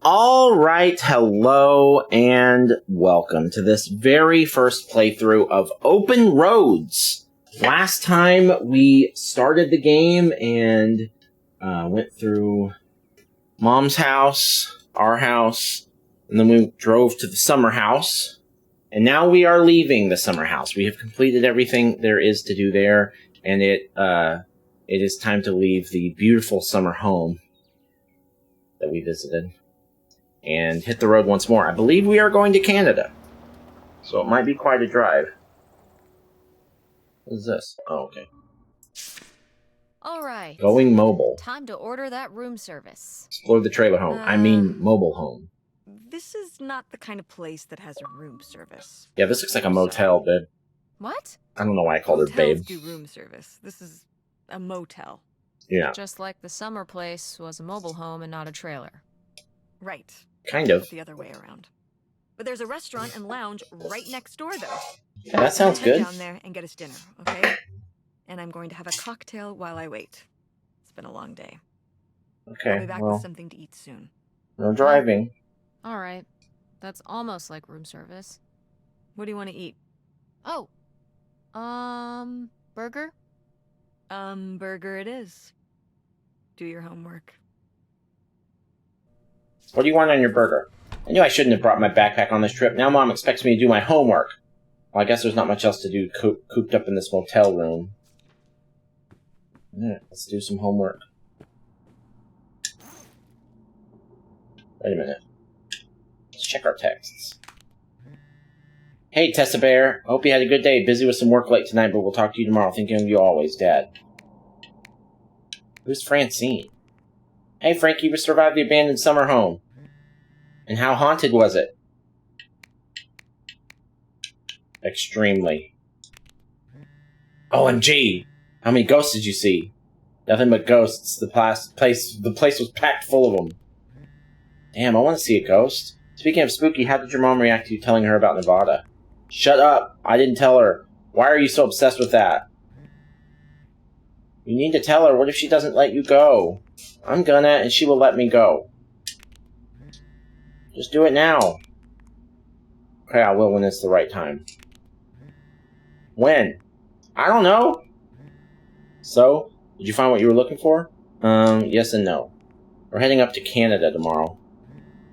All right, hello and welcome to this very first playthrough of Open Roads. Last time we started the game and went through Mom's house, our house, and then we drove to the summer house. And now we are leaving the summer house. We have completed everything there is to do there, and it is time to leave the beautiful summer home that we visited and hit the road once more. I believe we are going to Canada, so it might be quite a drive. What is this? Oh, okay. All right. Going mobile. Time to order that room service. Explore the trailer home. I mean mobile home. This is not the kind of place that has a room service. Yeah, this looks like a motel, babe. What? I don't know why I called her babe. Hotels do room service. This is a motel. Yeah. Just like the summer place was a mobile home and not a trailer. Right. Kind of. But the other way around. But there's a restaurant and lounge right next door, though. Yeah, that sounds good. Head down there and get us dinner, okay? And I'm going to have a cocktail while I wait. It's been a long day. Okay, I'll be back with something to eat soon. No driving. All right. That's almost like room service. What do you want to eat? Oh. Burger? Burger it is. Do your homework. What do you want on your burger? I knew I shouldn't have brought my backpack on this trip. Now Mom expects me to do my homework. Well, I guess there's not much else to do cooped up in this motel room. Yeah, let's do some homework. Wait a minute. Let's check our texts. Hey, Tessa Bear. Hope you had a good day. Busy with some work late tonight, but we'll talk to you tomorrow. Thinking of you always, Dad. Who's Francine? Hey, Frankie, we survived the abandoned summer home. And how haunted was it? Extremely. OMG! How many ghosts did you see? Nothing but ghosts. The place was packed full of them. Damn, I want to see a ghost. Speaking of spooky, how did your mom react to you telling her about Nevada? Shut up! I didn't tell her. Why are you so obsessed with that? You need to tell her. What if she doesn't let you go? I'm gonna, and she will let me go. Just do it now. Okay, I will when it's the right time. When? I don't know. So, did you find what you were looking for? Yes and no. We're heading up to Canada tomorrow.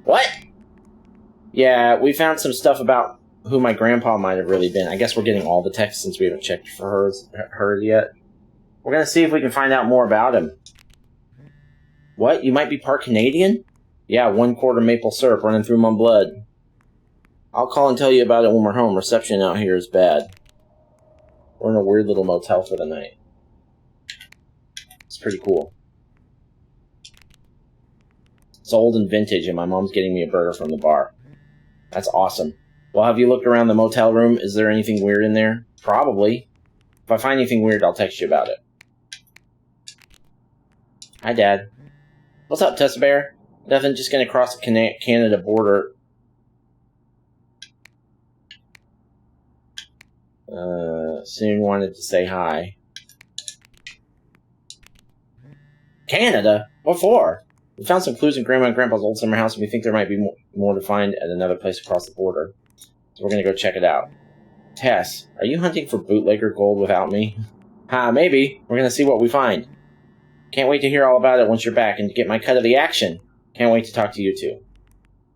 What? Yeah, we found some stuff about who my grandpa might have really been. I guess we're getting all the texts since we haven't checked for her yet. We're gonna see if we can find out more about him. What? You might be part Canadian? Yeah, 1/4 maple syrup running through my blood. I'll call and tell you about it when we're home. Reception out here is bad. We're in a weird little motel for the night. It's pretty cool. It's old and vintage, and my mom's getting me a burger from the bar. That's awesome. Well, have you looked around the motel room? Is there anything weird in there? Probably. If I find anything weird, I'll text you about it. Hi, Dad. What's up, Tessa Bear? Nothing, just gonna cross the Canada border. Soon wanted to say hi. Canada? What for? We found some clues in Grandma and Grandpa's old summer house, and we think there might be more to find at another place across the border. So we're gonna go check it out. Tess, are you hunting for bootlegger gold without me? Ha, maybe. We're gonna see what we find. Can't wait to hear all about it once you're back and to get my cut of the action. Can't wait to talk to you two.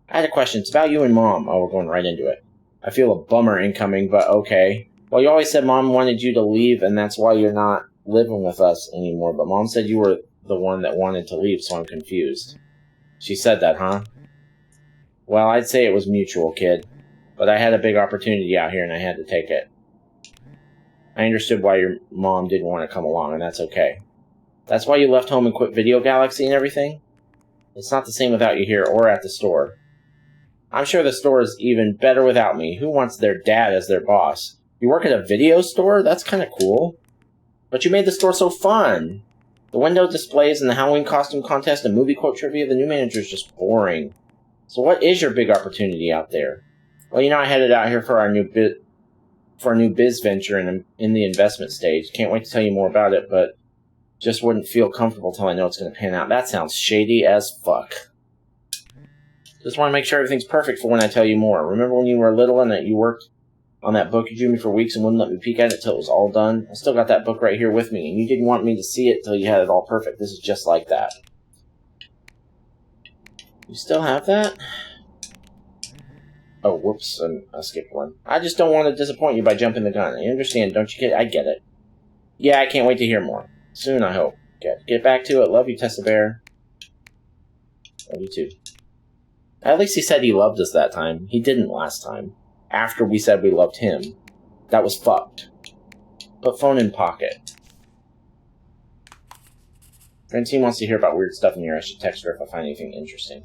I had a question. It's about you and Mom. Oh, we're going right into it. I feel a bummer incoming, but okay. Well, you always said Mom wanted you to leave, and that's why you're not living with us anymore. But Mom said you were the one that wanted to leave, so I'm confused. She said that, huh? Well, I'd say it was mutual, kid. But I had a big opportunity out here, and I had to take it. I understood why your mom didn't want to come along, and that's okay. That's why you left home and quit Video Galaxy and everything? It's not the same without you here or at the store. I'm sure the store is even better without me. Who wants their dad as their boss? You work at a video store? That's kind of cool. But you made the store so fun. The window displays and the Halloween costume contest and movie quote trivia, the new manager is just boring. So what is your big opportunity out there? Well, you know, I headed out here for our new biz venture and I'm in the investment stage. Can't wait to tell you more about it, but just wouldn't feel comfortable till I know it's going to pan out. That sounds shady as fuck. Just want to make sure everything's perfect for when I tell you more. Remember when you were little and that you worked on that book you drew me for weeks and wouldn't let me peek at it till it was all done? I still got that book right here with me, and you didn't want me to see it till you had it all perfect. This is just like that. You still have that? Oh, whoops, I skipped one. I just don't want to disappoint you by jumping the gun. I understand, don't you get it? I get it. Yeah, I can't wait to hear more. Soon, I hope. Get back to it. Love you, Tessa Bear. Love you too. At least he said he loved us that time. He didn't last time. After we said we loved him. That was fucked. Put phone in pocket. Francine wants to hear about weird stuff in here. I should text her if I find anything interesting.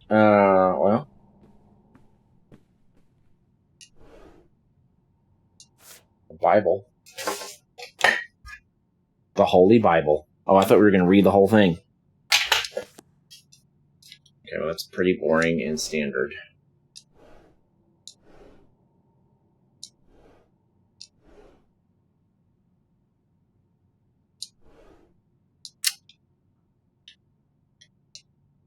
Well. The Bible. The Holy Bible. Oh, I thought we were going to read the whole thing. Okay, well, that's pretty boring and standard.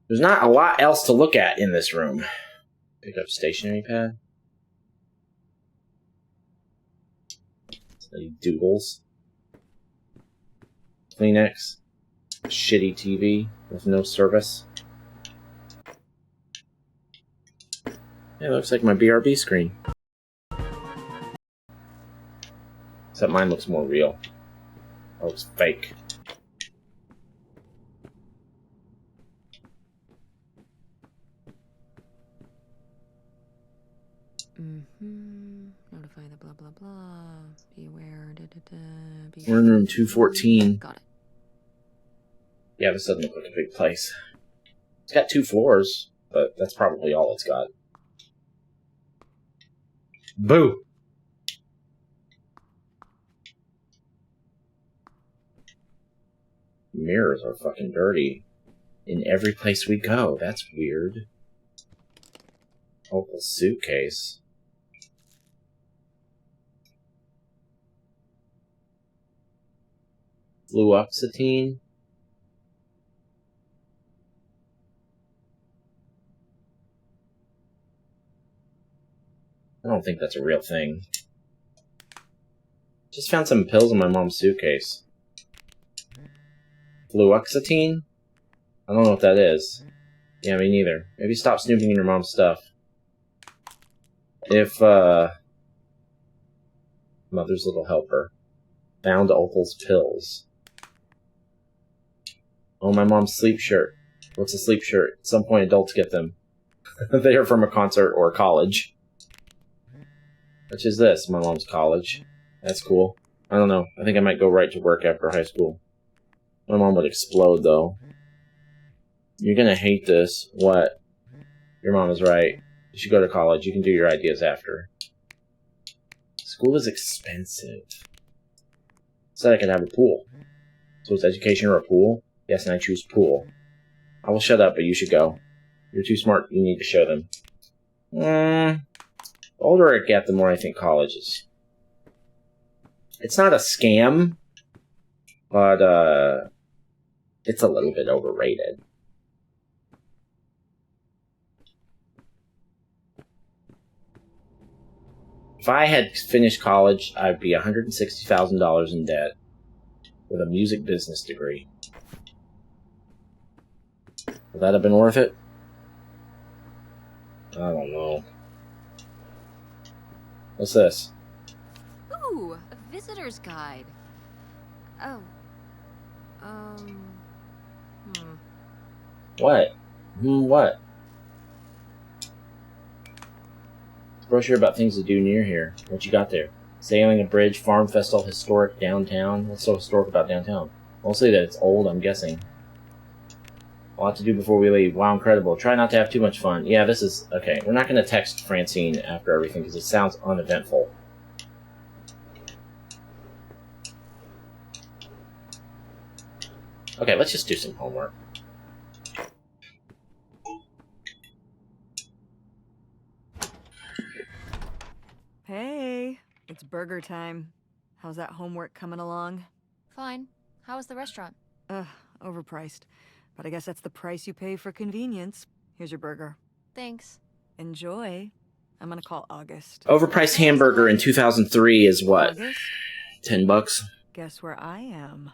There's not a lot else to look at in this room. Pick up stationery pad. Any doodles. Kleenex. Shitty TV with no service. Yeah, it looks like my BRB screen. Except mine looks more real. It looks fake. Notify the blah blah blah. Be aware. Be We're in room 214. Got it. Yeah, this doesn't look like a big place. It's got 2 floors, but that's probably all it's got. Boo! Mirrors are fucking dirty. In every place we go. That's weird. Opal suitcase. Fluoxetine. I don't think that's a real thing. Just found some pills in my mom's suitcase. Fluoxetine? I don't know what that is. Yeah, me neither. Maybe stop snooping in your mom's stuff. If, Mother's Little Helper. Found Opal's pills. Oh, my mom's sleep shirt. What's a sleep shirt? At some point, adults get them. They are from a concert or college. Which is this? My mom's college. That's cool. I don't know. I think I might go right to work after high school. My mom would explode, though. You're gonna hate this. What? Your mom is right. You should go to college. You can do your ideas after. School is expensive. Said I could have a pool. So it's education or a pool? Yes, and I choose pool. I will shut up, but you should go. You're too smart. You need to show them. The older I get, the more I think college is. It's not a scam, but it's a little bit overrated. If I had finished college, I'd be $160,000 in debt with a music business degree. Would that have been worth it? I don't know. What's this? Ooh, a visitor's guide. Oh. What? What? Brochure about things to do near here. What you got there? Sailing a bridge, farm festival, historic downtown. What's so historic about downtown? Mostly that it's old, I'm guessing. A lot to do before we leave. Wow, incredible. Try not to have too much fun. Yeah, this is... Okay, we're not going to text Francine after everything because it sounds uneventful. Okay, let's just do some homework. Hey, it's burger time. How's that homework coming along? Fine. How was the restaurant? Overpriced. But I guess that's the price you pay for convenience. Here's your burger. Thanks. Enjoy. I'm gonna call August. Overpriced hamburger in 2003 is what? August? $10? Guess where I am?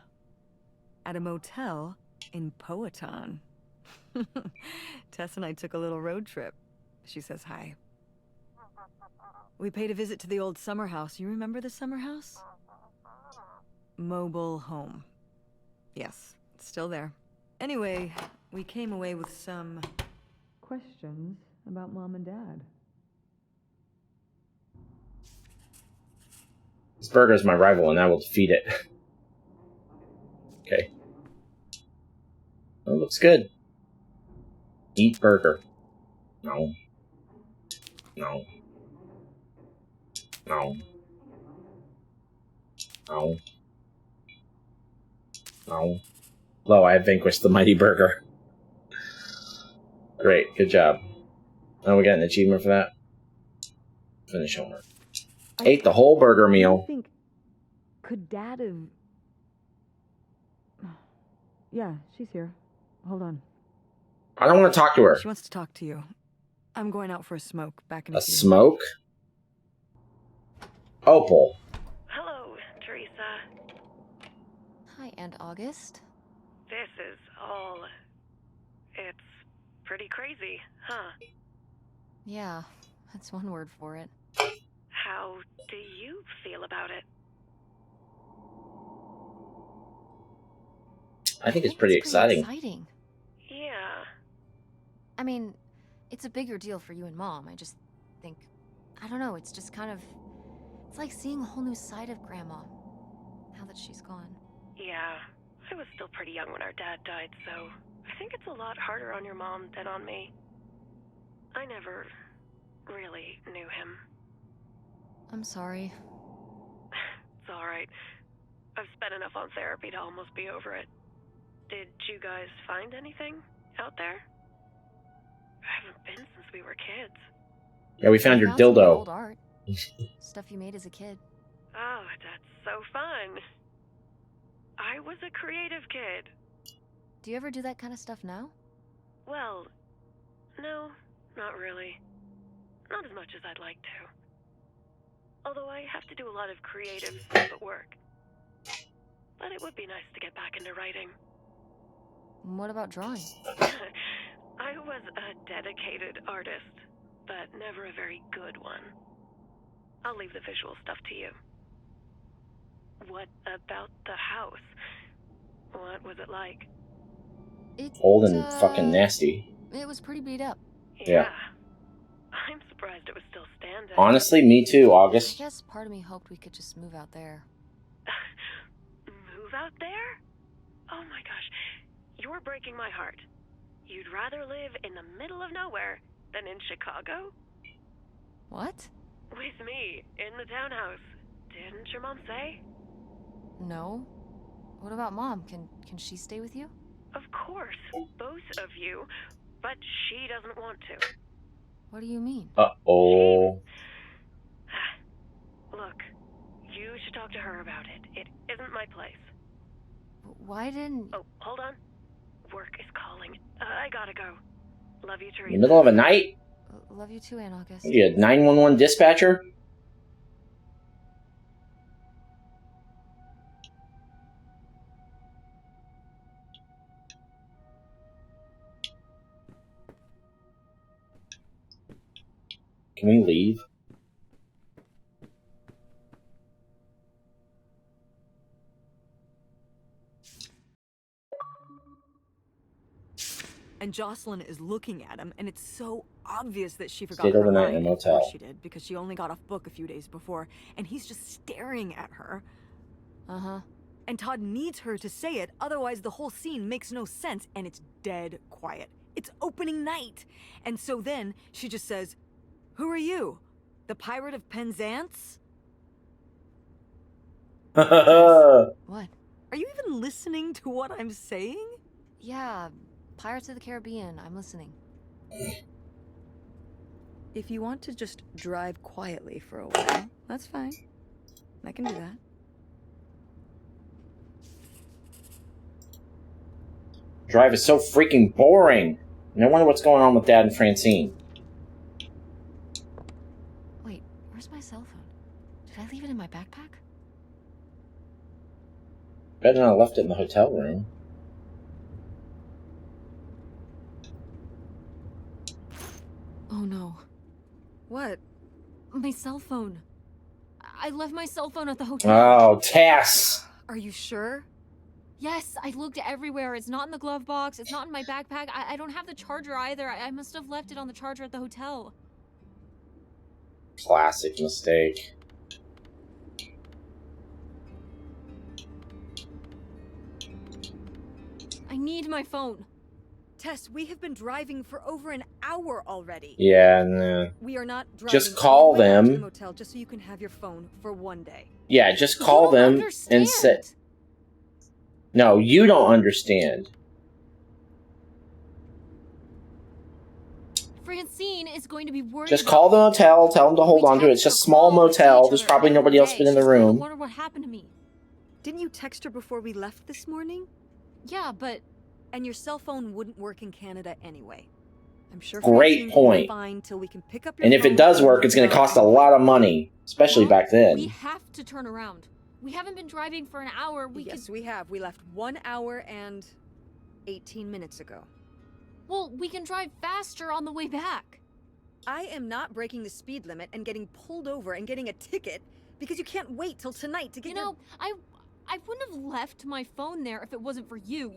At a motel in Powhatan. Tess and I took a little road trip. She says hi. We paid a visit to the old summer house. You remember the summer house? Mobile home. Yes, it's still there. Anyway, we came away with some questions about Mom and Dad. This burger is my rival, and I will defeat it. Okay. Oh, looks good. Eat burger. No. No. No. No. No. Lo, I have vanquished the mighty burger. Great, good job. Oh, we got an achievement for that. Finish homework. Ate the whole burger meal. Could Dad have... Yeah, she's here. Hold on. I don't want to talk to her. She wants to talk to you. I'm going out for a smoke back in A smoke? Opal. Hello, Teresa. Hi, Aunt August. This is all... It's pretty crazy, huh? Yeah, that's one word for it. How do you feel about it? I think it's pretty exciting. Yeah. I mean, it's a bigger deal for you and Mom. I just think... I don't know, it's just kind of... It's like seeing a whole new side of Grandma, now that she's gone. Yeah. I was still pretty young when our dad died, so I think it's a lot harder on your mom than on me. I never really knew him. I'm sorry. It's alright. I've spent enough on therapy to almost be over it. Did you guys find anything out there? I haven't been since we were kids. Yeah, we found your Some dildo. old art. Stuff you made as a kid. Oh, that's so fun. I was a creative kid. Do you ever do that kind of stuff now? Well, no, not really. Not as much as I'd like to. Although I have to do a lot of creative stuff at work. But it would be nice to get back into writing. What about drawing? I was a dedicated artist, but never a very good one. I'll leave the visual stuff to you. What about the house? What was it like? Old and fucking nasty. It was pretty beat up. Yeah. I'm surprised it was still standing. Honestly, me too, I August. guess part of me hoped we could just move out there. Move out there? Oh my gosh. You're breaking my heart. You'd rather live in the middle of nowhere than in Chicago? What? With me, in the townhouse. Didn't your mom say? No. What about Mom? Can she stay with you? Of course, both of you, but she doesn't want to. What do you mean? Uh-oh. Look, you should talk to her about it. It isn't my place. Why didn't... Oh, hold on. Work is calling. I gotta go. Love you, Teresa. In the middle of a night? Love you too, Aunt August. What are you, a 911 dispatcher? Can we leave? And Jocelyn is looking at him, and it's so obvious that she forgot Stayed her overnight in a line. motel. Of course she did, because she only got off book a few days before, and he's just staring at her. Uh-huh. And Todd needs her to say it, otherwise the whole scene makes no sense, and it's dead quiet. It's opening night. And so then she just says, "Who are you? The Pirate of Penzance?" What? Are you even listening to what I'm saying? Yeah, Pirates of the Caribbean. I'm listening. If you want to just drive quietly for a while, that's fine. I can do that. Drive is so freaking boring. And I wonder what's going on with Dad and Francine. Wait, where's my cell phone? Did I leave it in my backpack? Better not have left it in the hotel room. Oh no. What? My cell phone. I left my cell phone at the hotel. Oh, Tess! Are you sure? Yes, I looked everywhere. It's not in the glove box. It's not in my backpack. I don't have the charger either. I must have left it on the charger at the hotel. Classic mistake. I need my phone. Tess, we have been driving for over an hour already. Yeah, no. We are not driving Just call all the way back to them. the motel just so you can have your phone for one day. Yeah, just You call don't them and say... understand. No, you don't understand. Francine is going to be worried. Just call the motel, tell them to hold on to it. It's just a small motel. There's probably nobody else been in the I room. wonder what happened to me. Didn't you text her before we left this morning? Yeah, but And your cell phone wouldn't work in Canada anyway. I'm sure Great Francine's point. gonna be fine till we can pick up your And if it phone does and work, it's going to cost a lot of money. Especially Mom, back then. we have to turn around. We haven't been driving for an hour. Yes, we have. We left 1 hour and 18 minutes ago. Well, we can drive faster on the way back. I am not breaking the speed limit and getting pulled over and getting a ticket because you can't wait till tonight to get You know, I wouldn't have left my phone there if it wasn't for you.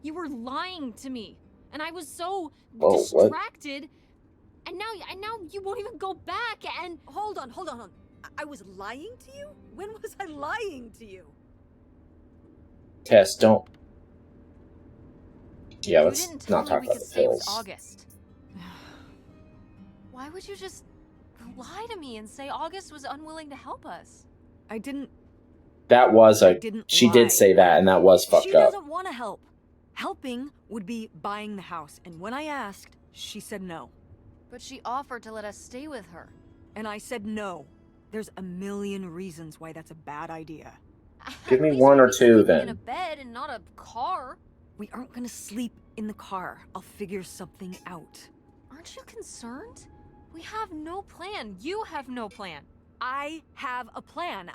You were lying to me, and I was so Whoa, what? distracted. And now you won't even go back. And Hold on. I was lying to you? When was I lying to you? Tess, don't... Yeah, you let's didn't tell not me talk we about could the stay with pills. August. Why would you just lie to me and say August was unwilling to help us? I didn't. That was I a... didn't She lie. did say that, and that was fucked She up. doesn't want to help. Helping would be buying the house, and when I asked, she said no. But she offered to let us stay with her. And I said no. There's a million reasons why that's a bad idea. Give At me least one we'd or be two, sleeping in a then. bed and not a car. We aren't gonna sleep in the car. I'll figure something out. Aren't you concerned? We have no plan. You have no plan. I have a plan.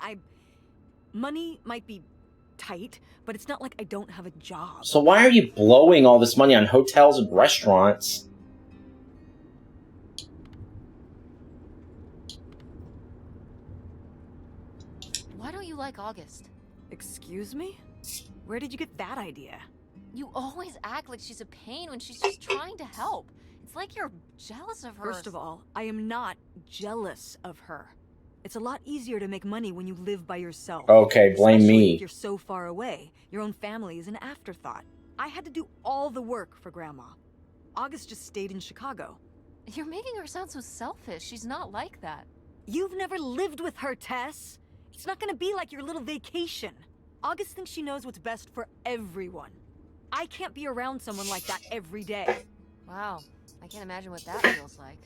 Money might be tight, but it's not like I don't have a job. So why are you blowing all this money on hotels and restaurants? Why don't you like August? Excuse me? Where did you get that idea? You always act like she's a pain when she's just trying to help. It's like you're jealous of her. First of all, I am not jealous of her. It's a lot easier to make money when you live by yourself. Okay, blame Especially me. if you're so far away. Your own family is an afterthought. I had to do all the work for Grandma. August just stayed in Chicago. You're making her sound so selfish. She's not like that. You've never lived with her, Tess. It's not gonna be like your little vacation. August thinks she knows what's best for everyone. I can't be around someone like that every day. Wow. I can't imagine what that feels like.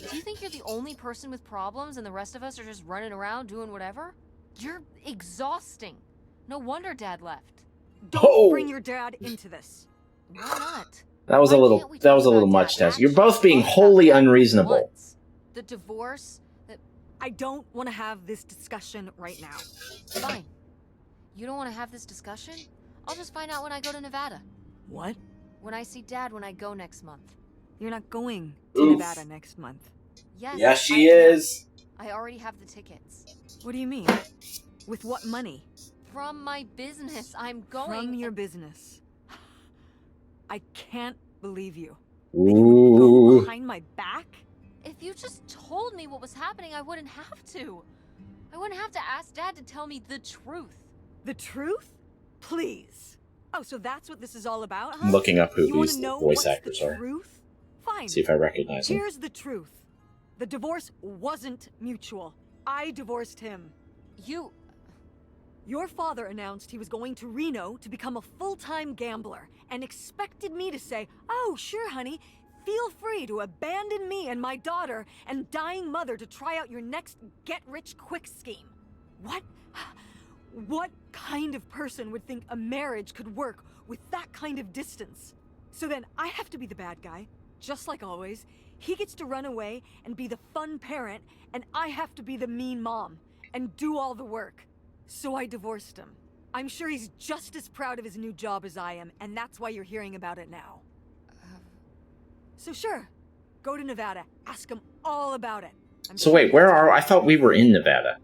Do you think you're the only person with problems and the rest of us are just running around doing whatever? You're exhausting. No wonder Dad left. Don't Oh. bring your dad into this. Why not? That was Why a little... can't we That talk was a little about much, Dad Tess. You're actually both being talking about wholly Dad unreasonable. once? The divorce? I don't want to have this discussion right now. Fine. You don't want to have this discussion? I'll just find out when I go to Nevada. What? When I see Dad when I go next month. You're not going to Oof. Nevada next month. Yes. Yeah, she I am. is. I already have the tickets. What do you mean? With what money? From my business. I'm going. From your business. I can't believe you. That you would go Ooh. behind my back? If you just told me what was happening, I wouldn't have to. I wouldn't have to ask Dad to tell me the truth. The truth? Please. Oh, so that's what this is all about, huh? I'm looking up who You want these to know voice what's actors the are. truth? Fine. See if I recognize them. Here's the truth. The divorce wasn't mutual. I divorced him. You... Your father announced he was going to Reno to become a full-time gambler and expected me to say, "Oh, sure, honey, feel free to abandon me and my daughter and dying mother to try out your next get-rich-quick scheme." What? What kind of person would think a marriage could work with that kind of distance? So then I have to be the bad guy, just like always. He gets to run away and be the fun parent, and I have to be the mean mom and do all the work. So I divorced him. I'm sure he's just as proud of his new job as I am, and that's why you're hearing about it now. So sure, go to Nevada, ask him all about it. So wait, where are... I thought we were in Nevada.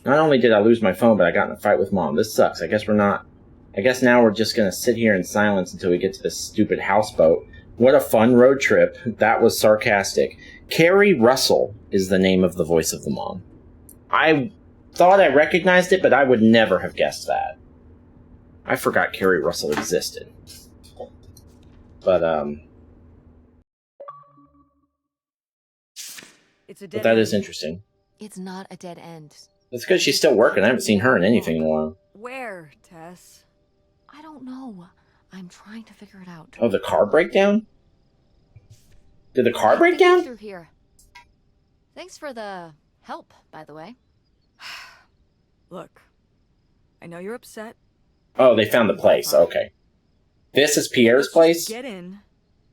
Not only did I lose my phone, but I got in a fight with Mom. This sucks. I guess we're not... I guess now we're just gonna sit here in silence until we get to this stupid houseboat. What a fun road trip. That was sarcastic. Carrie Russell is the name of the voice of the mom. I thought I recognized it, but I would never have guessed that. I forgot Carrie Russell existed. But that is interesting. It's not a dead end. That's good she's still working. I haven't seen her in anything in a while. Where, Tess? I don't know. I'm trying to figure it out. Oh, the car breakdown? Did the car break down? Through here. Thanks for the help, by the way. Look, I know you're upset. Oh, they found the place. Okay. This is Pierre's place? Get in,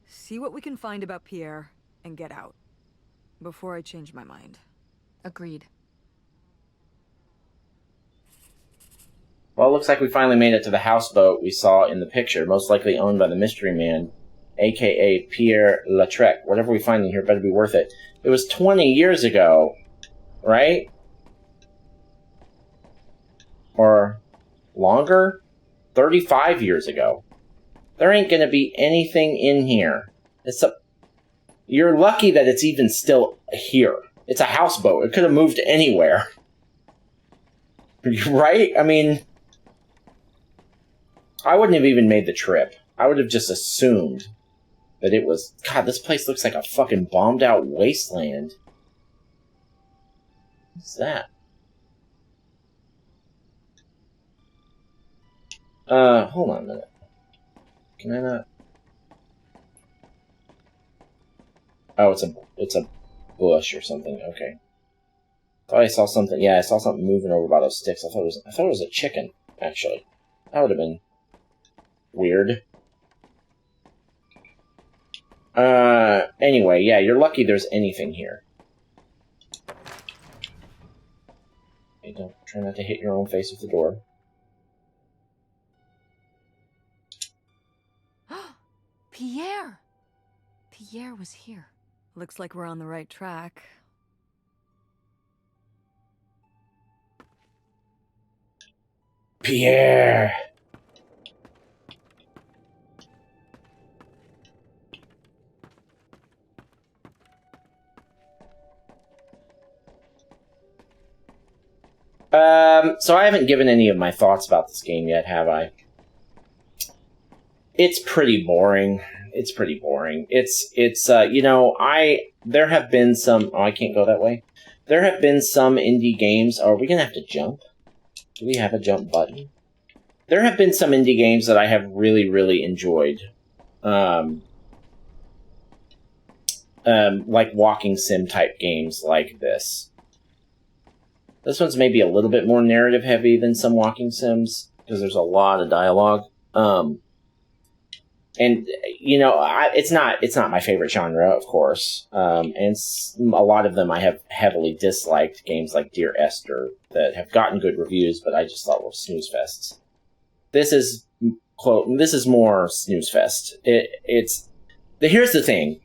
see what we can find about Pierre, and get out. Before I change my mind. Agreed. Well, it looks like we finally made it to the houseboat we saw in the picture, most likely owned by the mystery man, a.k.a. Pierre Lautrec. Whatever we find in here better be worth it. It was 20 years ago, right? Or longer? 35 years ago. There ain't gonna be anything in here. You're lucky that it's even still here. It's a houseboat. It could have moved anywhere. Right? I mean... I wouldn't have even made the trip. I would have just assumed that it was... God, this place looks like a fucking bombed-out wasteland. What's that? Hold on a minute. Can I not... Oh, it's a bush or something. Okay. Thought I saw something. Yeah, I saw something moving over by those sticks. I thought it was a chicken, actually. That would have been weird. Anyway, yeah, you're lucky there's anything here. Okay, don't try not to hit your own face with the door. Pierre! Pierre was here. Looks like we're on the right track. Pierre! So I haven't given any of my thoughts about this game yet, have I? It's pretty boring. It's pretty boring. You know, there have been some... Oh, I can't go that way. There have been some indie games... Oh, are we gonna have to jump? Do we have a jump button? There have been some indie games that I have really, really enjoyed. Like walking sim type games like this. This one's maybe a little bit more narrative heavy than some walking sims, because there's a lot of dialogue. And, you know, it's not my favorite genre, of course. And a lot of them I have heavily disliked, games like Dear Esther, that have gotten good reviews, but I just thought were snooze fests. This is, quote, this is more snooze fest. Here's the thing.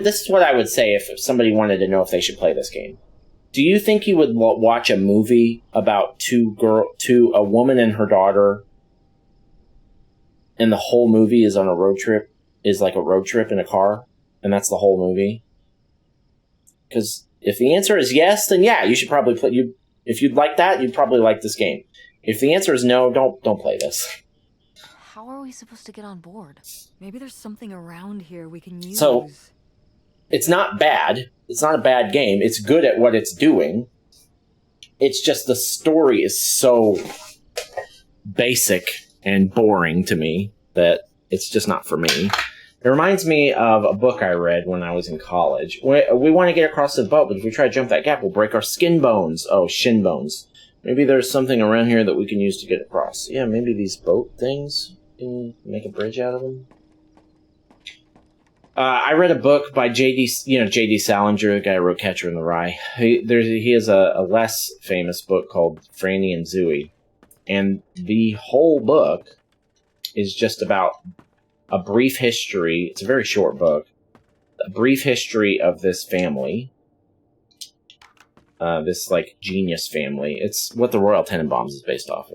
This is what I would say if somebody wanted to know if they should play this game. Do you think you would watch a movie about a woman and her daughter, and the whole movie is on a road trip, is like a road trip in a car, and that's the whole movie? Because if the answer is yes, then yeah, you should probably play. If you'd like that, you'd probably like this game. If the answer is no, don't play this. How are we supposed to get on board? Maybe there's something around here we can use. So, it's not bad. It's not a bad game. It's good at what it's doing. It's just the story is so basic and boring to me that it's just not for me. It reminds me of a book I read when I was in college. We want to get across the boat, but if we try to jump that gap, we'll break our skin bones. Oh, shin bones. Maybe there's something around here that we can use to get across. Yeah, maybe these boat things. Can you make a bridge out of them? I read a book by J.D. Salinger, the guy who wrote Catcher in the Rye. He has a less famous book called Franny and Zooey. And the whole book is just about a brief history. It's a very short book. A brief history of this family. This, like, genius family. It's what the Royal Tenenbaums is based off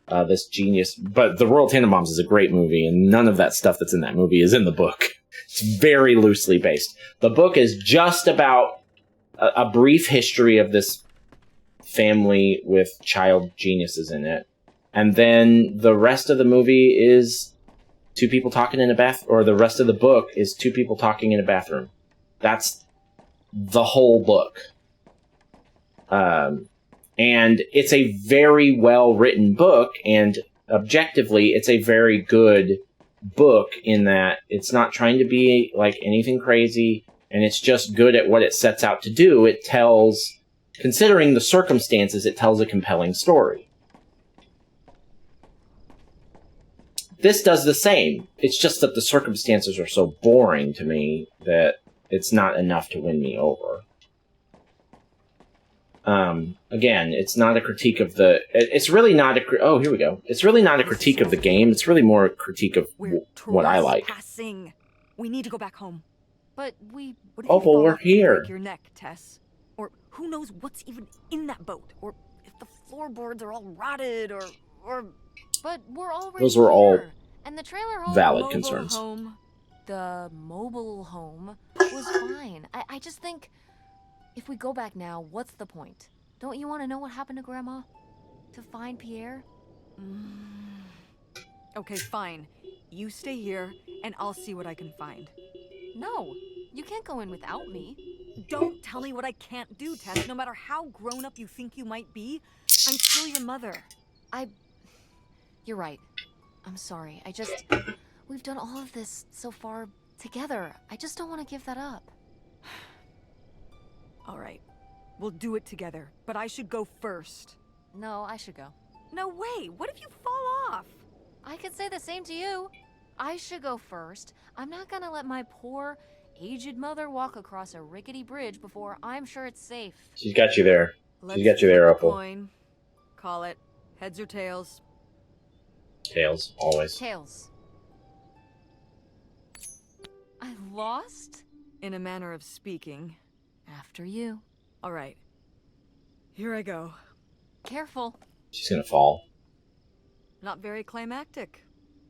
of. This genius... But the Royal Tenenbaums is a great movie, and none of that stuff that's in that movie is in the book. It's very loosely based. The book is just about a brief history of this family with child geniuses in it. And then the rest of the movie is two people talking in a bath, or the rest of the book is two people talking in a bathroom. That's the whole book. And it's a very well-written book, and objectively, it's a very good book in that it's not trying to be like anything crazy, and it's just good at what it sets out to do. It tells, considering the circumstances, it tells a compelling story. This does the same. It's just that the circumstances are so boring to me that it's not enough to win me over. Again, it's not a critique of the... It's really not a... Oh, here we go. It's really not a critique of the game. It's really more a critique of what I like. We need to go back home. But we... What if Oh, you but fall we're off and break here. your neck, Tess? Or who knows what's even in that boat? Or if the floorboards are all rotted, or... But we're already Those were all here. And the trailer home... valid mobile concerns. Home, the mobile home was fine. I just think... If we go back now, what's the point? Don't you want to know what happened to Grandma? To find Pierre? Okay, fine. You stay here, and I'll see what I can find. No, you can't go in without me. Don't tell me what I can't do, Tess. No matter how grown up you think you might be, I'm still your mother. You're right. I'm sorry. We've done all of this so far together. I just don't want to give that up. All right. We'll do it together, but I should go first. No, I should go. No way! What if you fall off? I could say the same to you. I should go first. I'm not gonna let my poor, aged mother walk across a rickety bridge before I'm sure it's safe. She's got you there. Let's She's got you there, flip a Opal. coin. Call it heads or tails. Tails, always. Tails. I lost? In a manner of speaking. After you. All right. Here I go. Careful. She's gonna fall. Not very climactic.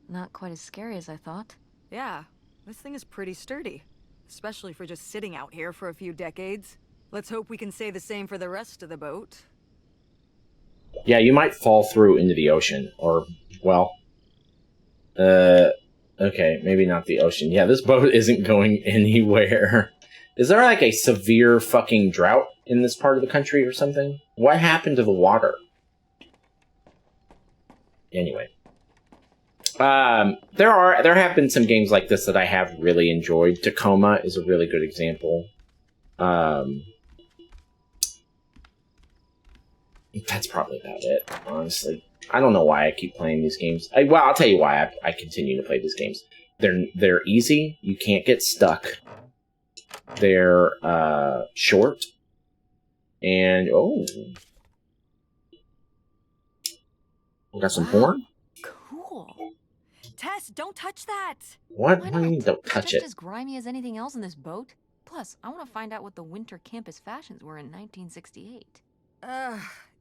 Not quite as scary as I thought. Yeah, this thing is pretty sturdy. Especially for just sitting out here for a few decades. Let's hope we can say the same for the rest of the boat. Yeah, you might fall through into the ocean, or, well... Okay, maybe not the ocean. Yeah, this boat isn't going anywhere. Is there, like, a severe fucking drought in this part of the country or something? What happened to the water? Anyway. There have been some games like this that I have really enjoyed. Tacoma is a really good example. That's probably about it, honestly. I don't know why I keep playing these games. Well, I'll tell you why I continue to play these games. They're easy. You can't get stuck. They're short. And, oh. We got some porn? Cool. Tess, don't touch that! What? Why What do you mean not? don't It's touch just it? as grimy as anything else in this boat. Plus, I want to find out what the winter campus fashions were in 1968.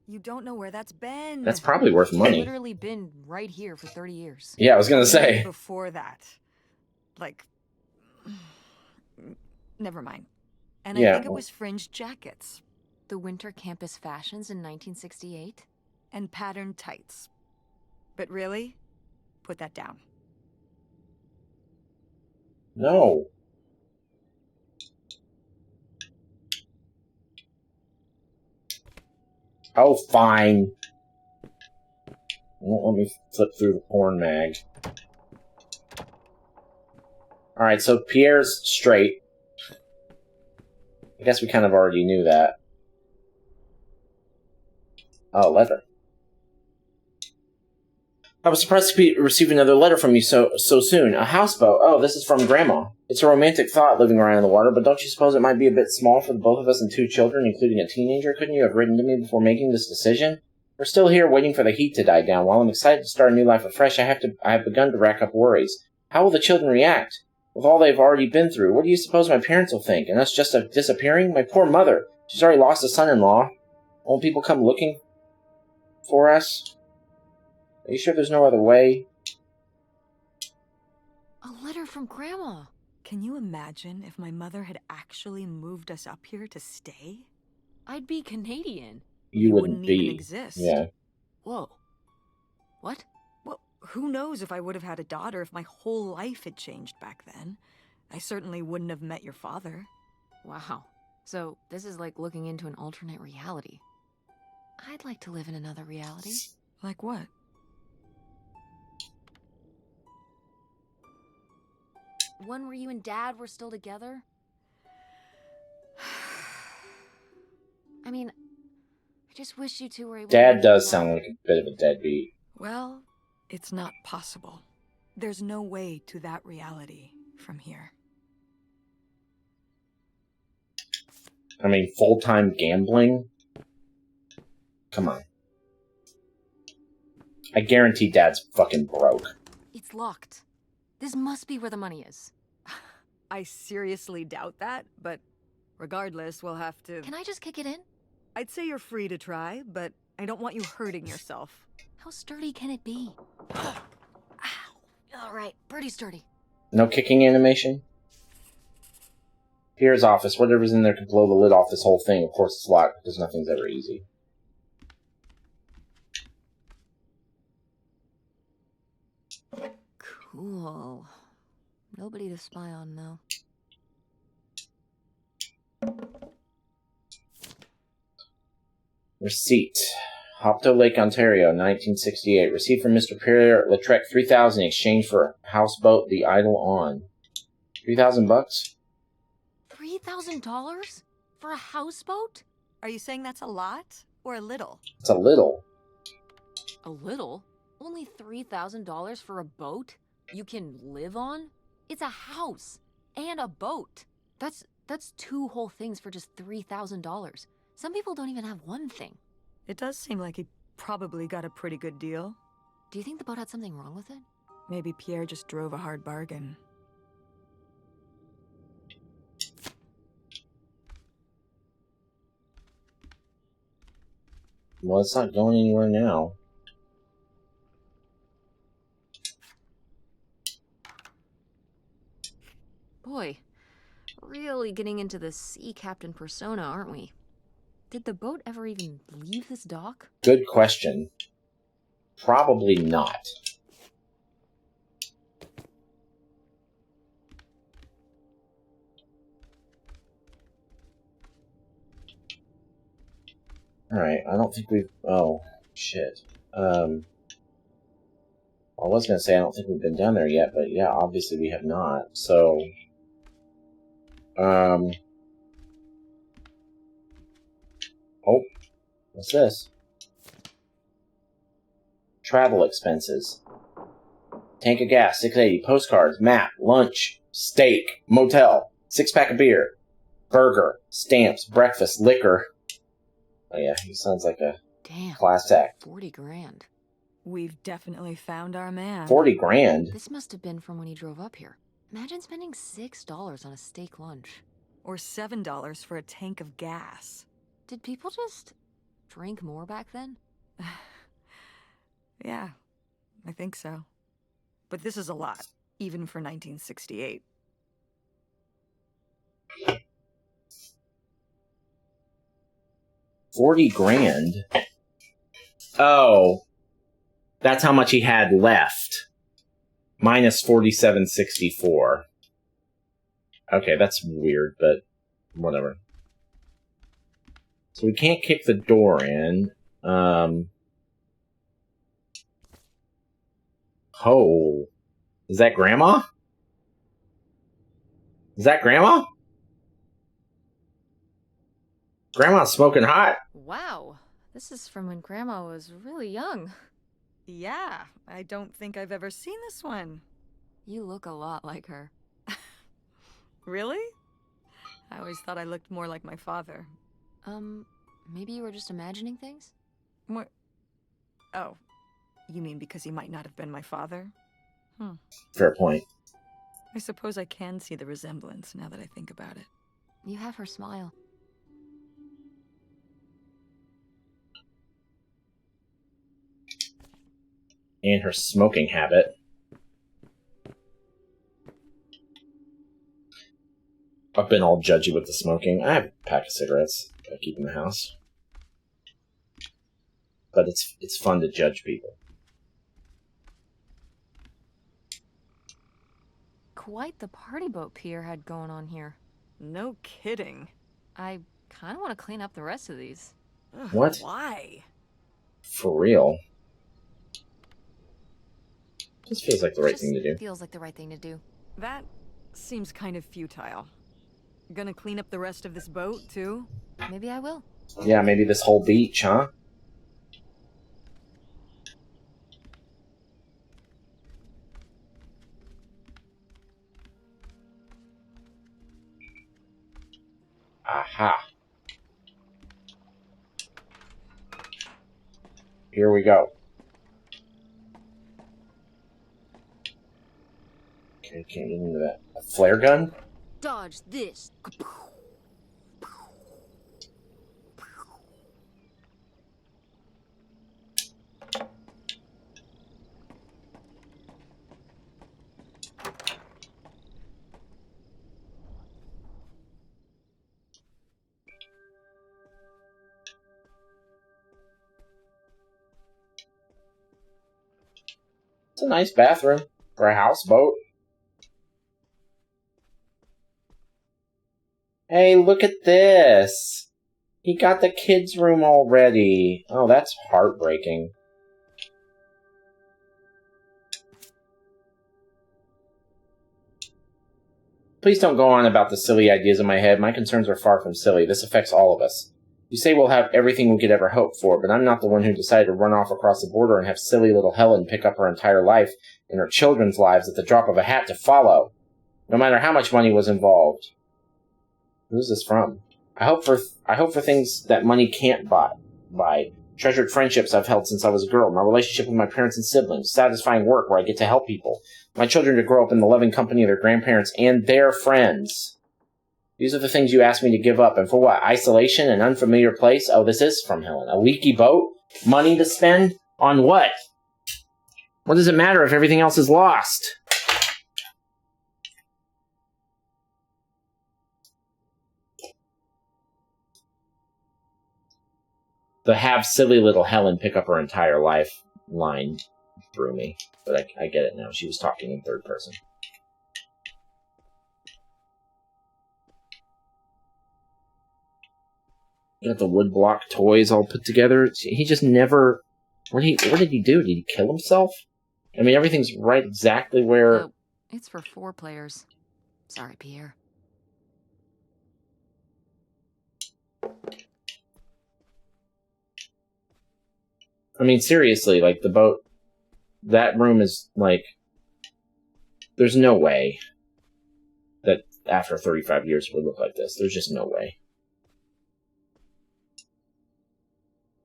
You don't know where that's been. That's probably worth It's money. literally been right here for 30 years. Yeah, I was gonna say. Before that. Like... Never mind. And Yeah, I think it well- was fringed jackets. The winter campus fashions in 1968? And patterned tights. But really? Put that down. No. Oh, fine. Won't let me flip through the porn mag. Alright, so Pierre's straight. I guess we kind of already knew that. Oh, letter. I was surprised to receive another letter from you so soon. A houseboat. Oh, this is from Grandma. It's a romantic thought living around in the water, but don't you suppose it might be a bit small for the both of us and 2 children, including a teenager? Couldn't you have written to me before making this decision? We're still here waiting for the heat to die down. While I'm excited to start a new life afresh, I have begun to rack up worries. How will the children react? With all they've already been through, what do you suppose my parents will think? And us just disappearing? My poor mother. She's already lost a son-in-law. Won't people come looking for us? Are you sure there's no other way? A letter from Grandma. Can you imagine if my mother had actually moved us up here to stay? I'd be Canadian. You wouldn't even be. exist. Yeah. Whoa. What? Well, who knows if I would have had a daughter if my whole life had changed back then. I certainly wouldn't have met your father. Wow. So this is like looking into an alternate reality. I'd like to live in another reality. Like what? One where you and Dad were still together? I mean, I just wish you two were able to... Dad does sound like a bit of a deadbeat. Well, it's not possible. There's no way to that reality from here. I mean, full-time gambling? Come on. I guarantee Dad's fucking broke. It's locked. This must be where the money is. I seriously doubt that, but regardless, we'll have to... Can I just kick it in? I'd say you're free to try, but I don't want you hurting yourself. How sturdy can it be? Ow. Alright, pretty sturdy. No kicking animation? Pierre's office. Whatever's in there could blow the lid off this whole thing. Of course it's locked, because nothing's ever easy. Cool. Nobody to spy on, though. Receipt. Hopto Lake, Ontario, 1968. Received from Mr. Pierre Lautrec, 3,000 in exchange for houseboat, the Idle On. 3,000 bucks? $3,000? For a houseboat? Are you saying that's a lot or a little? It's a little. A little? Only $3,000 for a boat you can live on? It's a house and a boat. That's 2 whole things for just $3,000. Some people don't even have one thing. It does seem like he probably got a pretty good deal. Do you think the boat had something wrong with it? Maybe Pierre just drove a hard bargain. Well, it's not going anywhere now. Boy, really getting into the sea captain persona, aren't we? Did the boat ever even leave this dock? Good question. Probably not. Alright, I don't think we've... Oh, shit. I was going to say I don't think we've been down there yet, but yeah, obviously we have not. So... Oh, what's this? Travel expenses. Tank of gas, 680. Postcards, map, lunch, steak, motel, 6-pack of beer, burger, stamps, breakfast, liquor. Oh yeah, he sounds like a Damn. class act. 40 grand. We've definitely found our man. 40 grand? This must have been from when he drove up here. Imagine spending $6 on a steak lunch. Or $7 for a tank of gas. Did people just drink more back then? Yeah, I think so. But this is a lot, even for 1968. $40 grand? Oh. That's how much he had left. Minus $47.64. Okay, that's weird, but whatever. So we can't kick the door in. Oh. Is that Grandma? Is that Grandma? Grandma's smoking hot. Wow, this is from when Grandma was really young. Yeah, I don't think I've ever seen this one. You look a lot like her. Really? I always thought I looked more like my father. Maybe you were just imagining things? What? Oh, you mean because he might not have been my father? Fair point. I suppose I can see the resemblance now that I think about it. You have her smile. And her smoking habit. I've been all judgy with the smoking. I have a pack of cigarettes I keep in the house. But it's fun to judge people. Quite the party boat Pierre had going on here. No kidding. I kind of want to clean up the rest of these. Ugh, What? Why? For real. Just feels like the right thing to do. Feels like the right thing to do. That seems kind of futile. Gonna clean up the rest of this boat, too? Maybe I will. Yeah, maybe this whole beach, huh? Aha. Here we go. Okay, can't get into that. A flare gun? Dodge this. It's a nice bathroom for a houseboat. Hey, look at this. He got the kids' room already. Oh, that's heartbreaking. Please don't go on about the silly ideas in my head. My concerns are far from silly. This affects all of us. You say we'll have everything we could ever hope for, but I'm not the one who decided to run off across the border and have silly little Helen pick up her entire life and her children's lives at the drop of a hat to follow, no matter how much money was involved. Who's this from? I hope for things that money can't buy. Treasured friendships I've held since I was a girl. My relationship with my parents and siblings. Satisfying work where I get to help people. My children to grow up in the loving company of their grandparents and their friends. These are the things you asked me to give up. And for what? Isolation? An unfamiliar place? Oh, this is from Helen. A leaky boat? Money to spend? On what? What does it matter if everything else is lost? The have silly little Helen pick up her entire life line threw me. But I get it now. She was talking in third person. Got the woodblock toys all put together. He just never... What did he do? Did he kill himself? I mean, everything's right exactly where... It's for 4 players. Sorry, Pierre. I mean, seriously, like, the boat... That room is, like... There's no way that after 35 years it would look like this. There's just no way.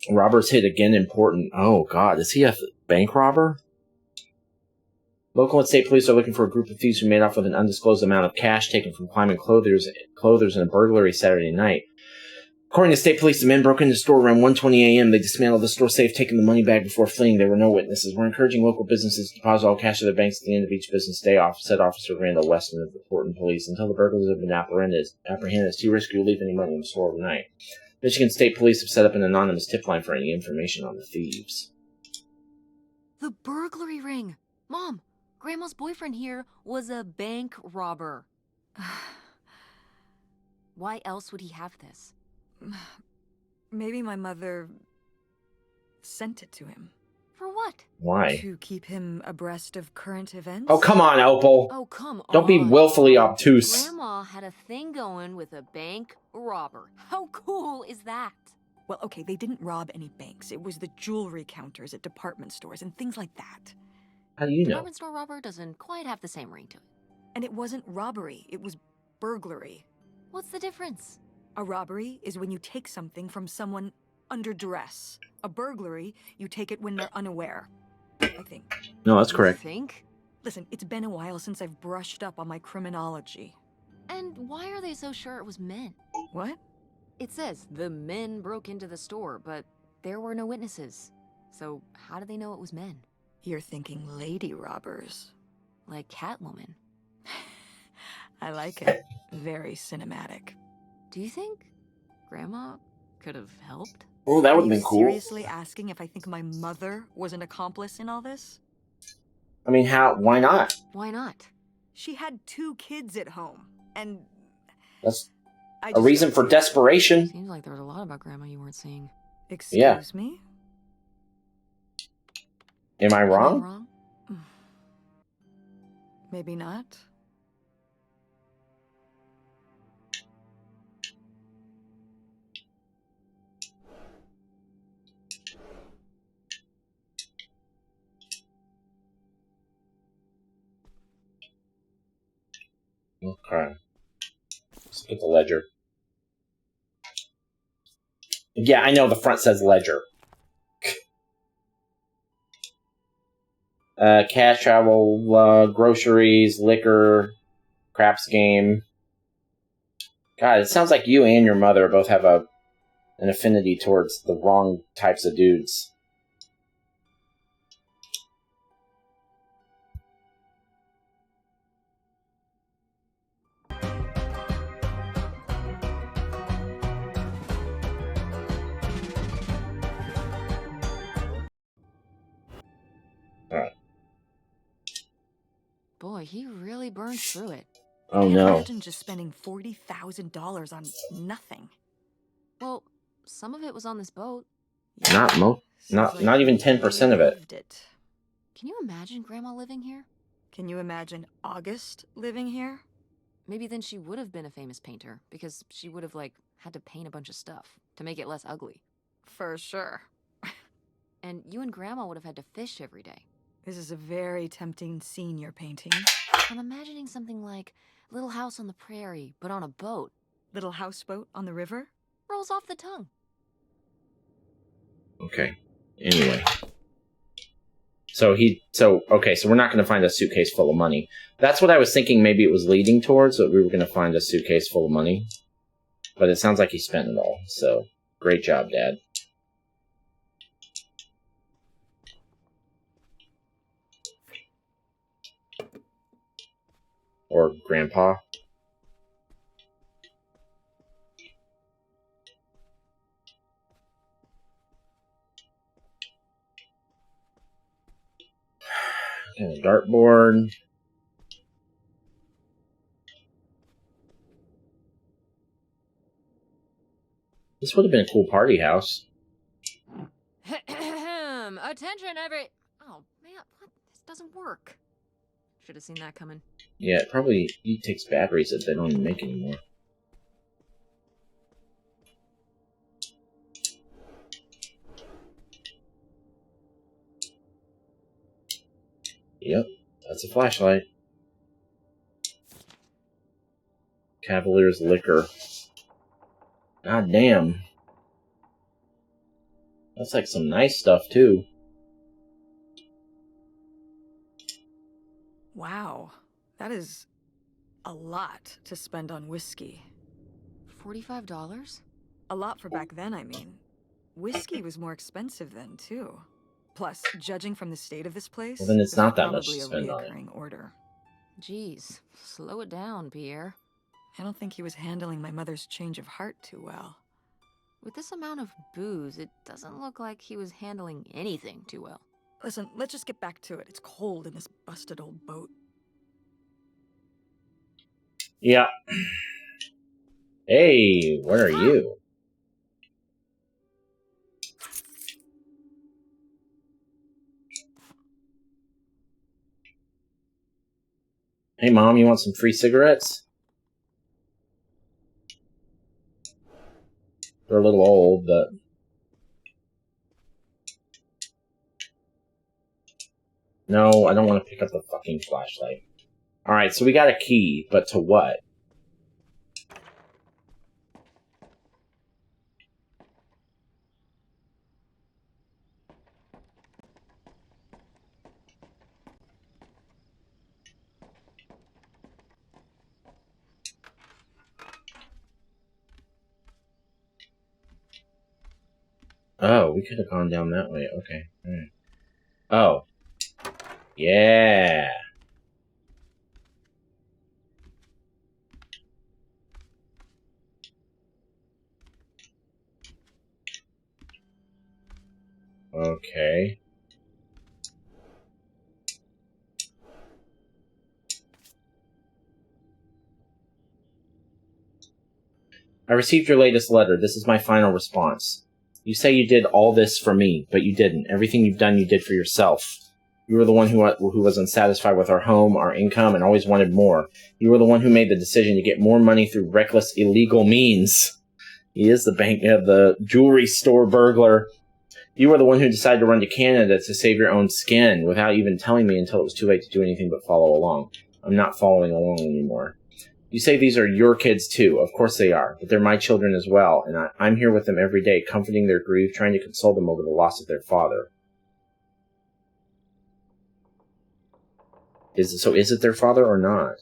Robbers hit again important. Oh, God. Is he a bank robber? Local and state police are looking for a group of thieves who made off with an undisclosed amount of cash taken from climbing clothers in a burglary Saturday night. According to state police, the men broke into the store around 1:20 a.m. They dismantled the store safe, taking the money bag before fleeing. There were no witnesses. We're encouraging local businesses to deposit all cash to their banks at the end of each business day, said Officer Randall Weston of the Portland Police. Until the burglars have been apprehended, it's too risky to leave any money in the store overnight. Michigan State Police have set up an anonymous tip line for any information on the thieves. The burglary ring! Mom, Grandma's boyfriend here was a bank robber. Why else would he have this? Maybe my mother sent it to him For what? Why? To keep him abreast of current events? Oh, come on, Opal. Oh, come on. Don't be willfully obtuse. Grandma had a thing going with a bank robber. How cool is that? Well, okay, they didn't rob any banks. It was the jewelry counters at department stores and things like that. How do you know? Department store robber doesn't quite have the same ring to it. And it wasn't robbery, it was burglary. What's the difference? A robbery is when you take something from someone under duress. A burglary, you take it when they're unaware. I think. No, that's correct. You think? Listen, it's been a while since I've brushed up on my criminology. And why are they so sure it was men? What? It says the men broke into the store, but there were no witnesses. So how do they know it was men? You're thinking lady robbers. Like Catwoman. I like it. Very cinematic. Do you think Grandma could have helped? Oh, that would have Are been you cool. seriously asking if I think my mother was an accomplice in all this? I mean, why not? Why not? She had 2 kids at home, and That's I a just reason don't for see it. desperation. Seems like there was a lot about Grandma you weren't seeing. Excuse me? Am I Am I wrong? wrong? Maybe not. Okay. Let's get the ledger. Yeah, I know the front says ledger. Cash travel, groceries, liquor, craps game. God, it sounds like you and your mother both have an affinity towards the wrong types of dudes. Alright. Boy, he really burned through it. Oh Can't no. imagine just spending $40,000 on nothing. Well, some of it was on this boat. Not Seems not like even he 10% of it. lived it. Can you imagine Grandma living here? Can you imagine August living here? Maybe then she would have been a famous painter, because she would have, like, had to paint a bunch of stuff to make it less ugly. For sure. And you and Grandma would have had to fish every day. This is a very tempting scene you're painting. I'm imagining something like Little House on the Prairie, but on a boat. Little houseboat on the river? Rolls off the tongue. Okay. Anyway. So we're not going to find a suitcase full of money. That's what I was thinking maybe it was leading towards, that we were going to find a suitcase full of money. But it sounds like he spent it all, so great job, Dad. Or Grandpa. And a dartboard. This would have been a cool party house. Attention, every... Oh, man, what? This doesn't work. Should have seen that coming. Yeah, it probably takes batteries that they don't even make anymore. Yep, that's a flashlight. Cavalier's Liquor. God damn. That's like some nice stuff, too. Wow. That is a lot to spend on whiskey. $45? A lot for back then, I mean. Whiskey was more expensive then, too. Plus, judging from the state of this place, Well, then it's this not was that much to probably spend a on it. reoccurring order. Jeez, slow it down, Pierre. I don't think he was handling my mother's change of heart too well. With this amount of booze, it doesn't look like he was handling anything too well. Listen, let's just get back to it. It's cold in this busted old boat. Yeah. Hey, where are you? Hey, Mom, you want some free cigarettes? They're a little old, but... No, I don't want to pick up the fucking flashlight. Alright, so we got a key, but to what? Oh, we could have gone down that way. Okay. Alright. Oh. Yeah. Okay. I received your latest letter. This is my final response. You say you did all this for me, but you didn't. Everything you've done, you did for yourself. You were the one who was unsatisfied with our home, our income, and always wanted more. You were the one who made the decision to get more money through reckless, illegal means. He is the jewelry store burglar. You were the one who decided to run to Canada to save your own skin without even telling me until it was too late to do anything but follow along. I'm not following along anymore. You say these are your kids too. Of course they are, but they're my children as well, and I'm here with them every day, comforting their grief, trying to console them over the loss of their father. Is it their father or not?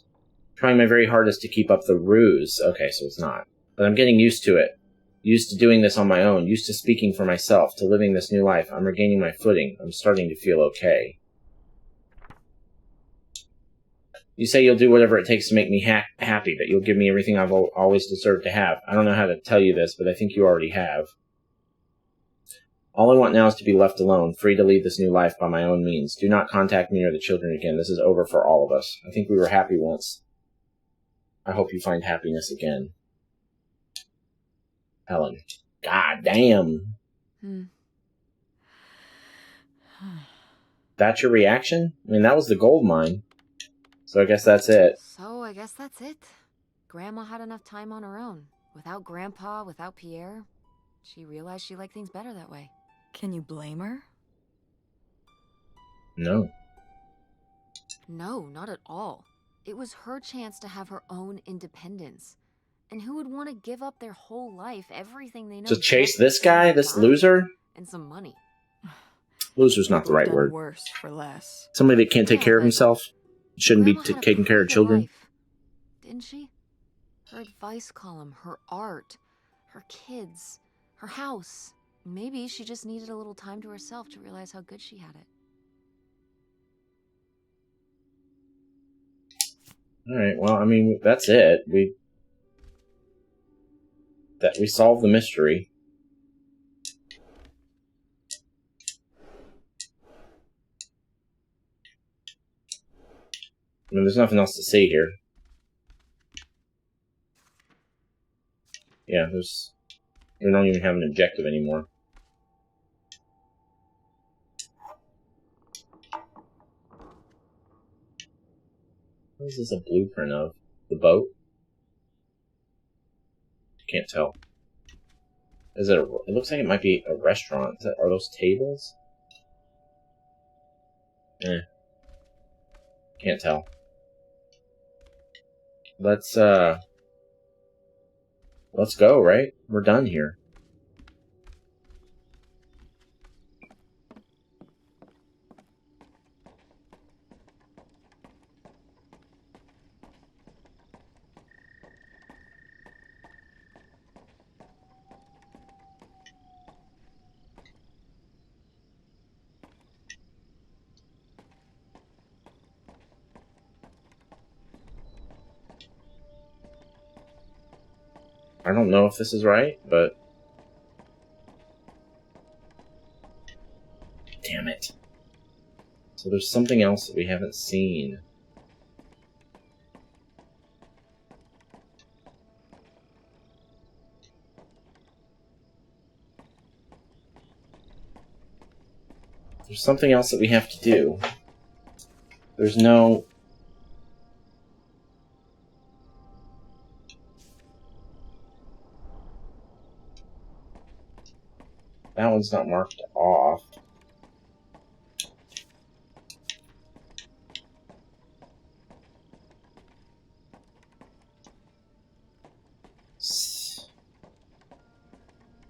Trying my very hardest to keep up the ruse. Okay, so it's not. But I'm getting used to it. Used to doing this on my own, used to speaking for myself, to living this new life. I'm regaining my footing. I'm starting to feel okay. You say you'll do whatever it takes to make me happy, that you'll give me everything I've always deserved to have. I don't know how to tell you this, but I think you already have. All I want now is to be left alone, free to lead this new life by my own means. Do not contact me or the children again. This is over for all of us. I think we were happy once. I hope you find happiness again. Helen. God damn. That's your reaction? I mean, that was the gold mine. So I guess that's it. So I guess that's it. Grandma had enough time on her own. Without Grandpa, without Pierre. She realized she liked things better that way. Can you blame her? No. No, not at all. It was her chance to have her own independence. And who would want to give up their whole life, everything they know? To chase this guy, this loser? And some money. Loser's not the right word. Worse for less. Somebody that can't take care of himself. Shouldn't be taking care of children. Life, didn't she? Her advice column, her art, her kids, her house. Maybe she just needed a little time to herself to realize how good she had it. Alright, well, I mean, that's it. We solved the mystery. I mean, there's nothing else to see here. Yeah, we don't even have an objective anymore. What is this a blueprint of? The boat? Can't tell. Is it? It looks like it might be a restaurant. Are those tables? Can't tell. Let's go, right? We're done here. I don't know if this is right, but... Damn it. So there's something else that we haven't seen. There's something else that we have to do. There's no... one's not marked off.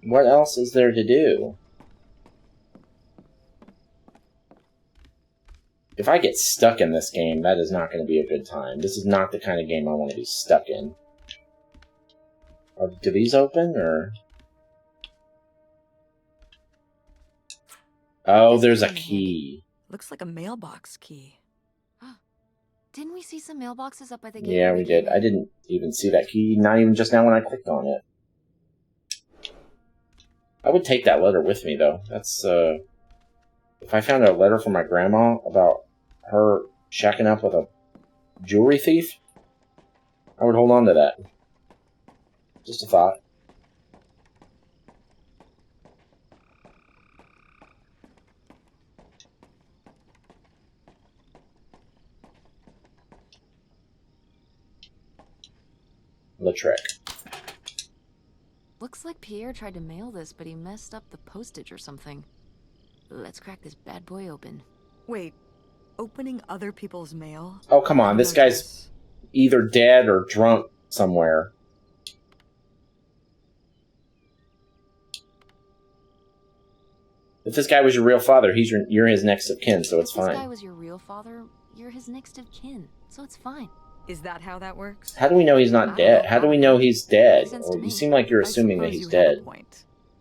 What else is there to do? If I get stuck in this game, that is not going to be a good time. This is not the kind of game I want to be stuck in. Do these open, or...? Oh, there's a key. Looks like a mailbox key. Didn't we see some mailboxes up by the gate? Yeah, we did. I didn't even see that key, not even just now when I clicked on it. I would take that letter with me, though. That's, if I found a letter from my grandma about her shacking up with a jewelry thief, I would hold on to that. Just a thought. Lautrec. Looks like Pierre tried to mail this, but he messed up the postage or something. Let's crack this bad boy open. Wait, opening other people's mail? Oh, come on. This guy's either dead or drunk somewhere. If this guy was your real father, you're his next of kin, so it's fine. If this guy was your real father, you're his next of kin, so it's fine. Is that how that works? How do we know he's not dead? How do we know he's dead? Or you seem like you're assuming that he's dead.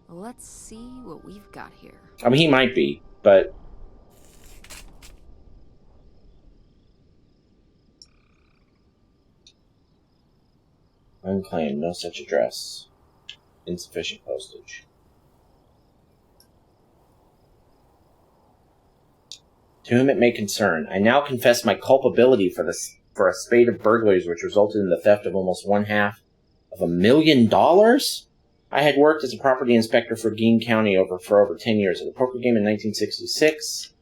Let's see what we've got here. I mean, he might be, but... Unclaimed, no such address. Insufficient postage. To whom it may concern, I now confess my culpability for a spate of burglaries which resulted in the theft of almost $500,000. I had worked as a property inspector for Greene County for over 10 years. At a poker game in 1966,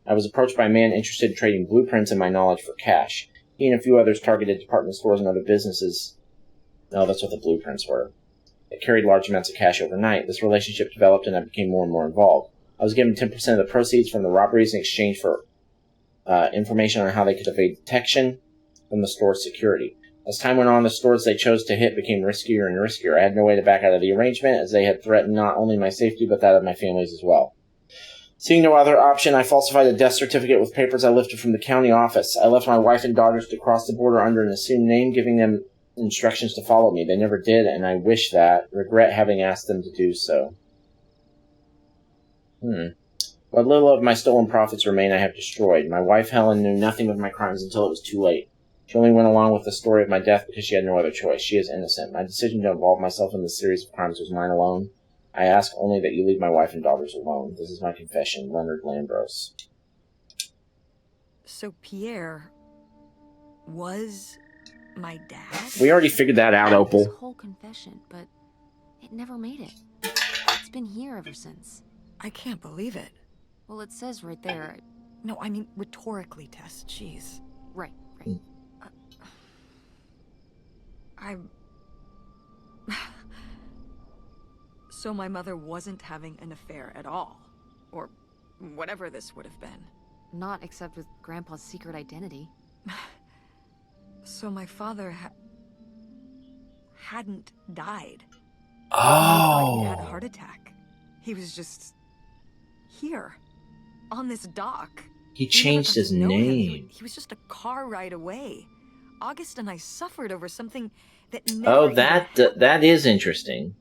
I was approached by a man interested in trading blueprints and my knowledge for cash. He and a few others targeted department stores and other businesses. No, that's what the blueprints were. They carried large amounts of cash overnight. This relationship developed and I became more and more involved. I was given 10% of the proceeds from the robberies in exchange for information on how they could evade detection from the store's security. As time went on, the stores they chose to hit became riskier and riskier. I had no way to back out of the arrangement, as they had threatened not only my safety, but that of my family's as well. Seeing no other option, I falsified a death certificate with papers I lifted from the county office. I left my wife and daughters to cross the border under an assumed name, giving them instructions to follow me. They never did, and I regret having asked them to do so. What little of my stolen profits remain I have destroyed. My wife, Helen, knew nothing of my crimes until it was too late. She only went along with the story of my death because she had no other choice. She is innocent. My decision to involve myself in this series of crimes was mine alone. I ask only that you leave my wife and daughters alone. This is my confession. Leonard Lambros. So Pierre was my dad? We already figured that out, Opal. This whole confession, but it never made it. It's been here ever since. I can't believe it. Well, it says right there. No, I mean rhetorically, Tess. Jeez. Right. So my mother wasn't having an affair at all. Or whatever this would have been. Not except with Grandpa's secret identity. So my father hadn't died. Oh. He had a heart attack. He was just here, on this dock. He changed his name. He was just a car ride away. August and I suffered over something that never Oh, that is interesting.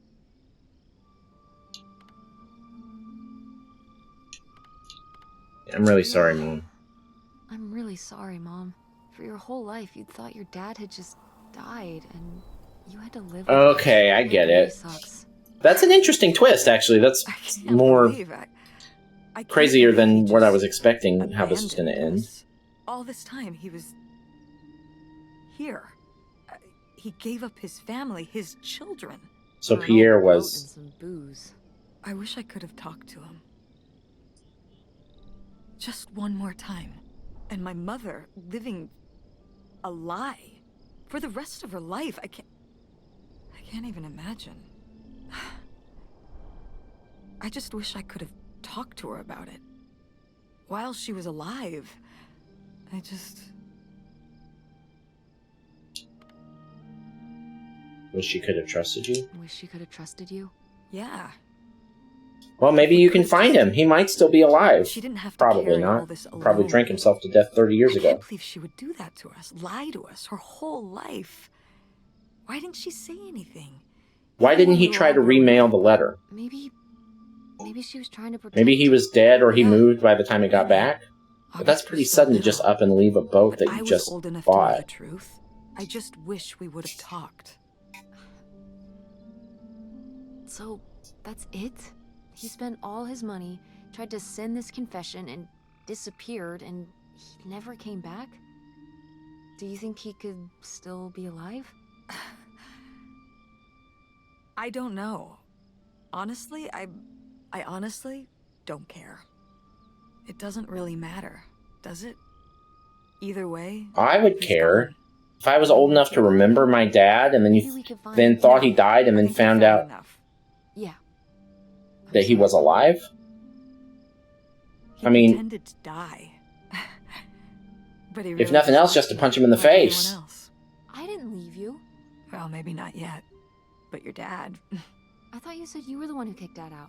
I'm really sorry, Mom. I'm really sorry, Mom. For your whole life, you thought your dad had just died, and you had to live with Okay, I get it. Sucks. That's an interesting twist, actually. That's more crazier than what I was expecting, how this was going to end. All this time, he was here. He gave up his family, his children. So Pierre And was... some booze. I wish I could have talked to him. Just one more time. And my mother living a lie for the rest of her life. I can't even imagine. I just wish I could have talked to her about it. While she was alive. I just... Wish she could have trusted you. Wish she could have trusted you. Yeah. Well, maybe you can find him. He might still be alive. She didn't have to Probably carry all not. this alone. Probably drank himself to death 30 years I ago. can't believe she would do that to us. Lie to us her whole life. Why didn't she say anything? Why didn't he try to remail the letter? Maybe she was trying to protect. Maybe he was dead or he Yeah. moved by the time it got back. But that's August pretty was so sudden to just little. up and leave a boat that I you was just old enough to know the bought. truth. I just wish we would have talked. So, that's it? He spent all his money, tried to send this confession, and disappeared, and he never came back? Do you think he could still be alive? I don't know. Honestly, I honestly don't care. It doesn't really matter, does it? Either way, I would he's care. gone. If I was old enough to remember my dad and then Maybe we could find then thought he died and I then think we found found out enough. Yeah. that he was alive, He I mean- pretended to die. But he if really nothing just else, just to punch him in the like everyone face. else. I didn't leave you. Well, maybe not yet. But your dad. I thought you said you were the one who kicked Dad out.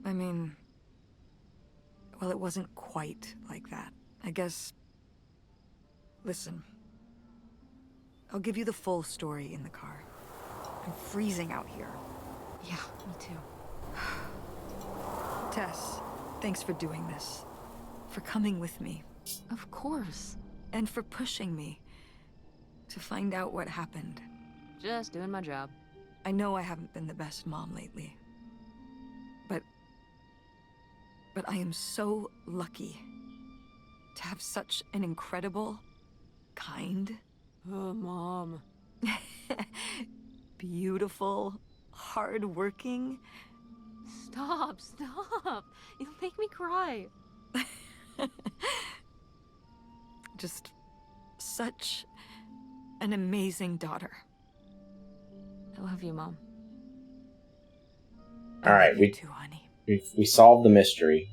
I mean, well, it wasn't quite like that. I guess... Listen. I'll give you the full story in the car. I'm freezing out here. Yeah, me too. Tess, thanks for doing this. For coming with me. Of course. And for pushing me to find out what happened. Just doing my job. I know I haven't been the best mom lately. But I am so lucky to have such an incredible, kind, Oh, Mom. beautiful, hardworking... Stop. You'll make me cry. just such an amazing daughter. I love you, Mom. All right, You too, honey. we solved the mystery.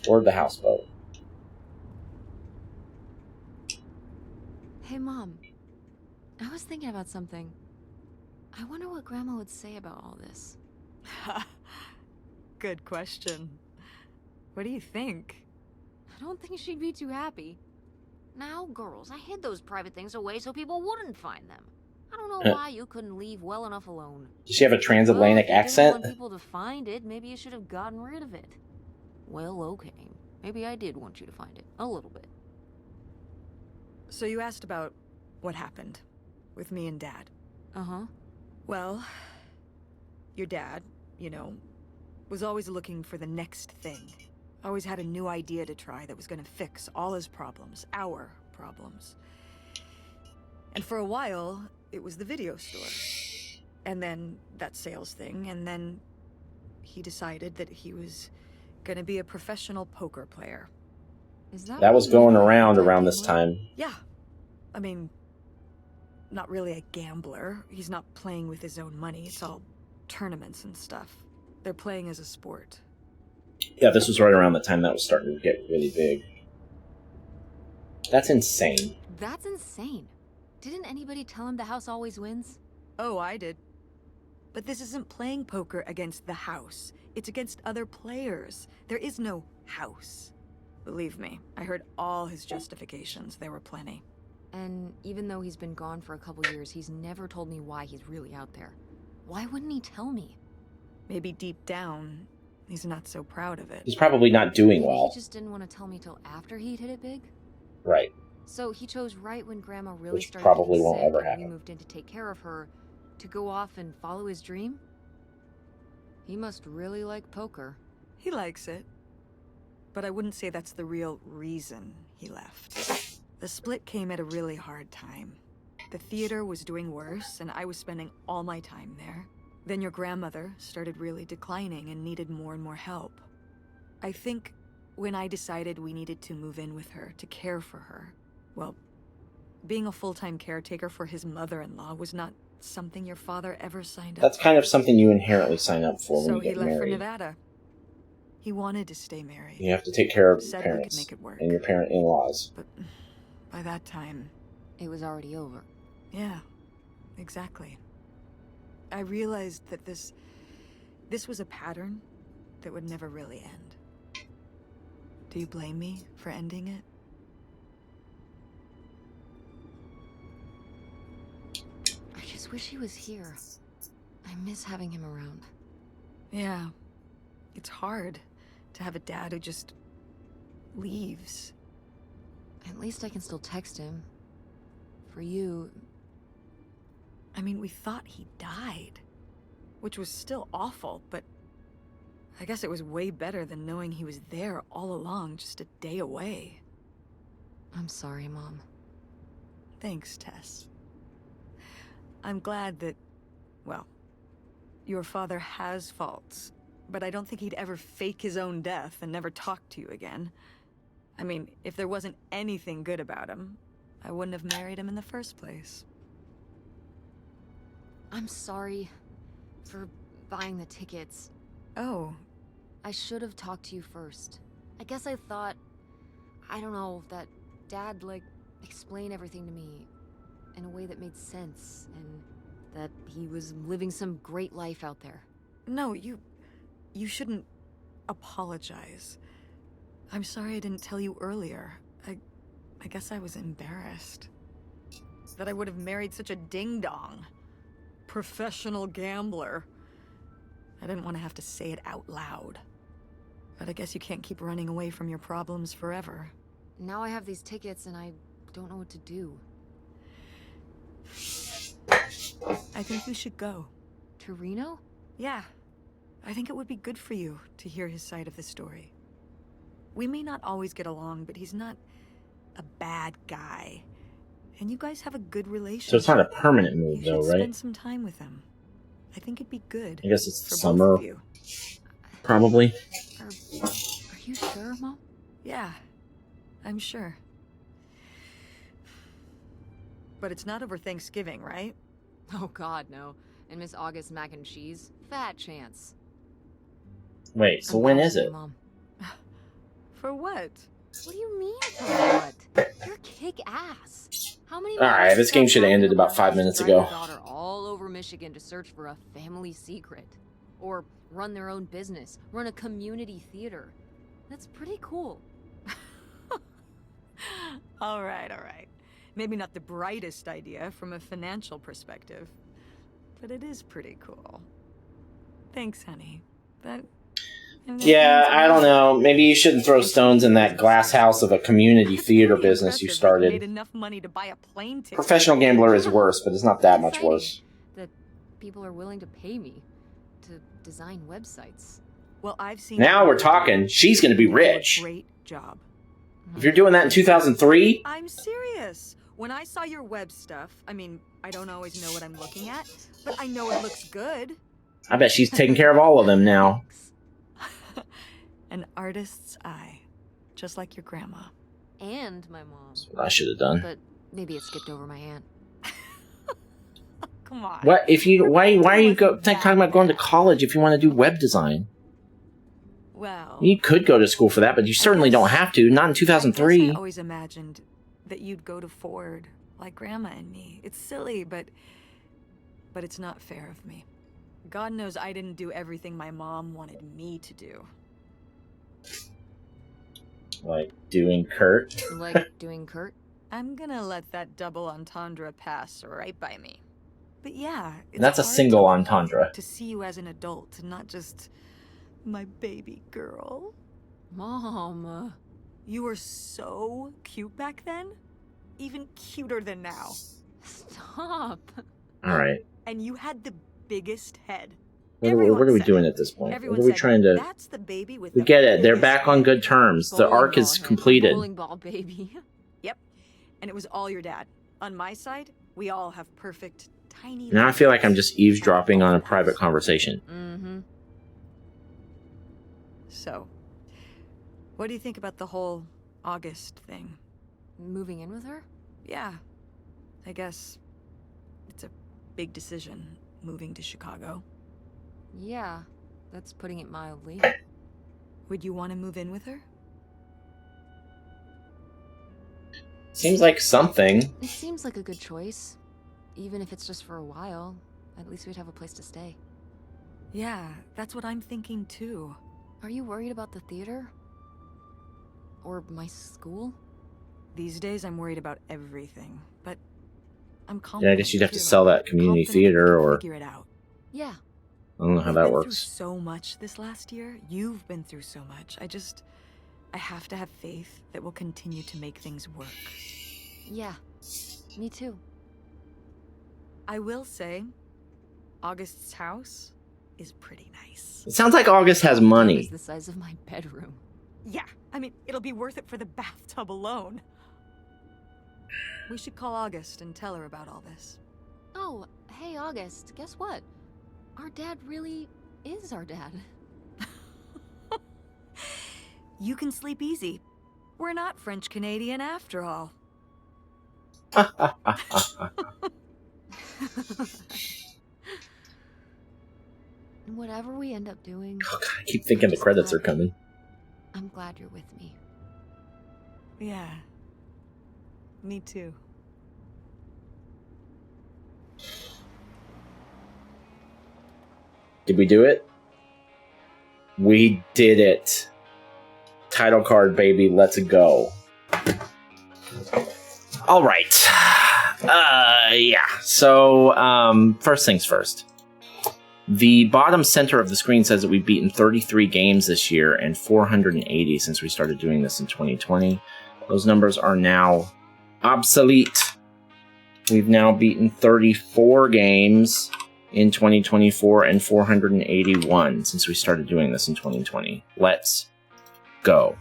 Or the houseboat. Hey, Mom. I was thinking about something. I wonder what Grandma would say about all this. Good question. What do you think? I don't think she'd be too happy. Now, girls, I hid those private things away so people wouldn't find them. I don't know why you couldn't leave well enough alone. Does she have a transatlantic Well, if you accent? didn't want people to find it, maybe you should have gotten rid of it. Well, okay. Maybe I did want you to find it. A little bit. So you asked about what happened with me and Dad. Uh-huh. Well, your dad, you know, was always looking for the next thing. Always had a new idea to try that was gonna fix all his problems, our problems. And for a while, it was the video store. And then that sales thing, and then he decided that he was gonna be a professional poker player. Is that That was what you going mean by around gambling? this time. Yeah. I mean, not really a gambler. He's not playing with his own money. It's all tournaments and stuff. They're playing as a sport. Yeah, this was right around the time that was starting to get really big. That's insane. That's insane. Didn't anybody tell him the house always wins? Oh, I did. But this isn't playing poker against the house. It's against other players. There is no house. Believe me, I heard all his justifications. There were plenty. And even though he's been gone for a couple years, he's never told me why he's really out there. Why wouldn't he tell me? Maybe deep down, he's not so proud of it. He's probably not doing Maybe well. he just didn't want to tell me till after he'd hit it big? Right. So he chose right when Grandma really Which started probably getting won't sick ever and we happen. moved in to take care of her, to go off and follow his dream? He must really like poker. He likes it. But I wouldn't say that's the real reason he left. The split came at a really hard time. The theater was doing worse, and I was spending all my time there. Then your grandmother started really declining and needed more and more help. I think when I decided we needed to move in with her to care for her, Well, being a full-time caretaker for his mother-in-law was not something your father ever signed up That's for. kind of something you inherently sign up for when So you he get left for married. Nevada. He wanted to stay married. You have to take care of your Said we could parents make it work. and your parent in-laws. But by that time, It was already over. yeah, exactly. I realized that this was a pattern that would never really end. Do you blame me for ending it? I just wish he was here. I miss having him around. Yeah. It's hard to have a dad who just leaves. At least I can still text him. For you, I mean, we thought he died, which was still awful, but I guess it was way better than knowing he was there all along, just a day away. I'm sorry, Mom. Thanks, Tess. I'm glad that, well, your father has faults, but I don't think he'd ever fake his own death and never talk to you again. I mean, if there wasn't anything good about him, I wouldn't have married him in the first place. I'm sorry for buying the tickets. Oh, I should have talked to you first. I guess I thought, I don't know, that Dad, explain everything to me in a way that made sense, and that he was living some great life out there. no, you shouldn't apologize. I'm sorry I didn't tell you earlier. I guess I was embarrassed. That I would have married such a ding-dong. Professional gambler. I didn't want to have to say it out loud. But I guess you can't keep running away from your problems forever. Now I have these tickets and I don't know what to do. I think you should go. To Reno? Yeah. I think it would be good for you to hear his side of the story. We may not always get along, but he's not a bad guy. And you guys have a good relationship. So it's not a permanent move, You though, should right? spend some time with him. I think it'd be good. I guess it's for summer, both of you. probably. Are you sure, Mom? Yeah, I'm sure. But it's not over Thanksgiving, right? Oh God, no. And Miss August mac and cheese? Fat chance. Wait, so I'm when proud is of you, it? Mom. For what? What do you mean for what? You're kick-ass. How many Alright, moms this game stop should have working ended on about their 5 house to minutes drive ago. their daughter all over Michigan to search for a family secret? Or run their own business, run a community theater. That's pretty cool. All right. Maybe not the brightest idea from a financial perspective, but it is pretty cool. Thanks, honey. That Yeah, I don't know. Maybe you shouldn't throw stones in that glass house of a community theater Pretty business you impressive that you made started. enough money to buy a plane ticket. Professional gambler is worse, but it's not that much Exciting worse. that people are willing to pay me to design websites. Well, I've seen. Now we're talking. She's going to be You do a rich. Great job. If you're doing that in 2003, I'm serious. When I saw your web stuff, I mean, I don't always know what I'm looking at, but I know it looks good. I bet she's taking care of all of them now. Thanks. An artist's eye, just like your grandma. And my mom. That's what I should have done. But maybe it skipped over my aunt. Come on. What if you? Why are you talking about going to college if you want to do web design? Well, You could go to school for that, but you certainly don't have to. Not in I 2003. always imagined that you'd go to Ford like Grandma and me. It's silly, but it's not fair of me. God knows I didn't do everything my mom wanted me to do. Like doing Kurt. Like doing Kurt? I'm gonna let that double entendre pass right by me. But yeah, it's That's a hard single entendre. to see you as an adult and not just my baby girl. Mom. You were so cute back then, even cuter than now. Stop. All right. And you had the biggest head. What Everyone are we said doing it. at this point? Everyone What are we said, trying to? That's the baby with We the get it. They're biggest back on head." good terms. The Bowling arc ball is head. completed. Bowling ball baby. Yep. And it was all your dad. On my side, we all have perfect, tiny. Now I feel like I'm lives. just eavesdropping on a private conversation. Mm-hmm. So, what do you think about the whole August thing? Moving in with her? Yeah. I guess it's a big decision, moving to Chicago. Yeah, that's putting it mildly. Would you want to move in with her? Seems like something. It seems like a good choice. Even if it's just for a while, at least we'd have a place to stay. Yeah, that's what I'm thinking too. Are you worried about the theater? Or my school? These days I'm worried about everything, but I'm Yeah, confident. I guess you'd have to too. sell that community Confident we theater, can or figure it out. Yeah. I don't know how We've that been through works. so much this last year. You've been through so much. I have to have faith that we'll continue to make things work. Yeah. Me too. I will say, August's house is pretty nice. It sounds like August has It's money. the size of my bedroom. Yeah, I mean, it'll be worth it for the bathtub alone. We should call August and tell her about all this. Oh, hey August, guess what? Our dad really is our dad. You can sleep easy. We're not French-Canadian after all. Whatever we end up doing, Oh, God, I keep thinking the credits are coming. I'm glad you're with me. Yeah. Me too. Did we do it? We did it. Title card, baby. Let's go. All right. Yeah. So, first things first. The bottom center of the screen says that we've beaten 33 games this year and 480 since we started doing this in 2020. Those numbers are now obsolete. We've now beaten 34 games in 2024 and 481 since we started doing this in 2020. Let's go.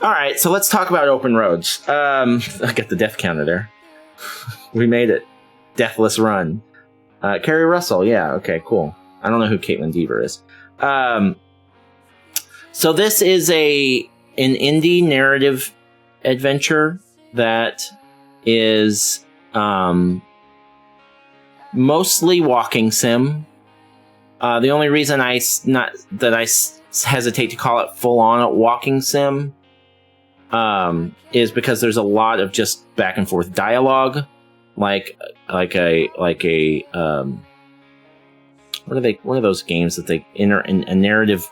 All right, so let's talk about open roads. I got the death counter there. We made it. Deathless run. Carrie Russell, yeah, okay, cool. I don't know who Caitlin Deaver is. So this is an indie narrative adventure that is mostly walking sim. The only reason I hesitate to call it full on walking sim is because there's a lot of just back and forth dialogue, like a what are those games that they enter in a narrative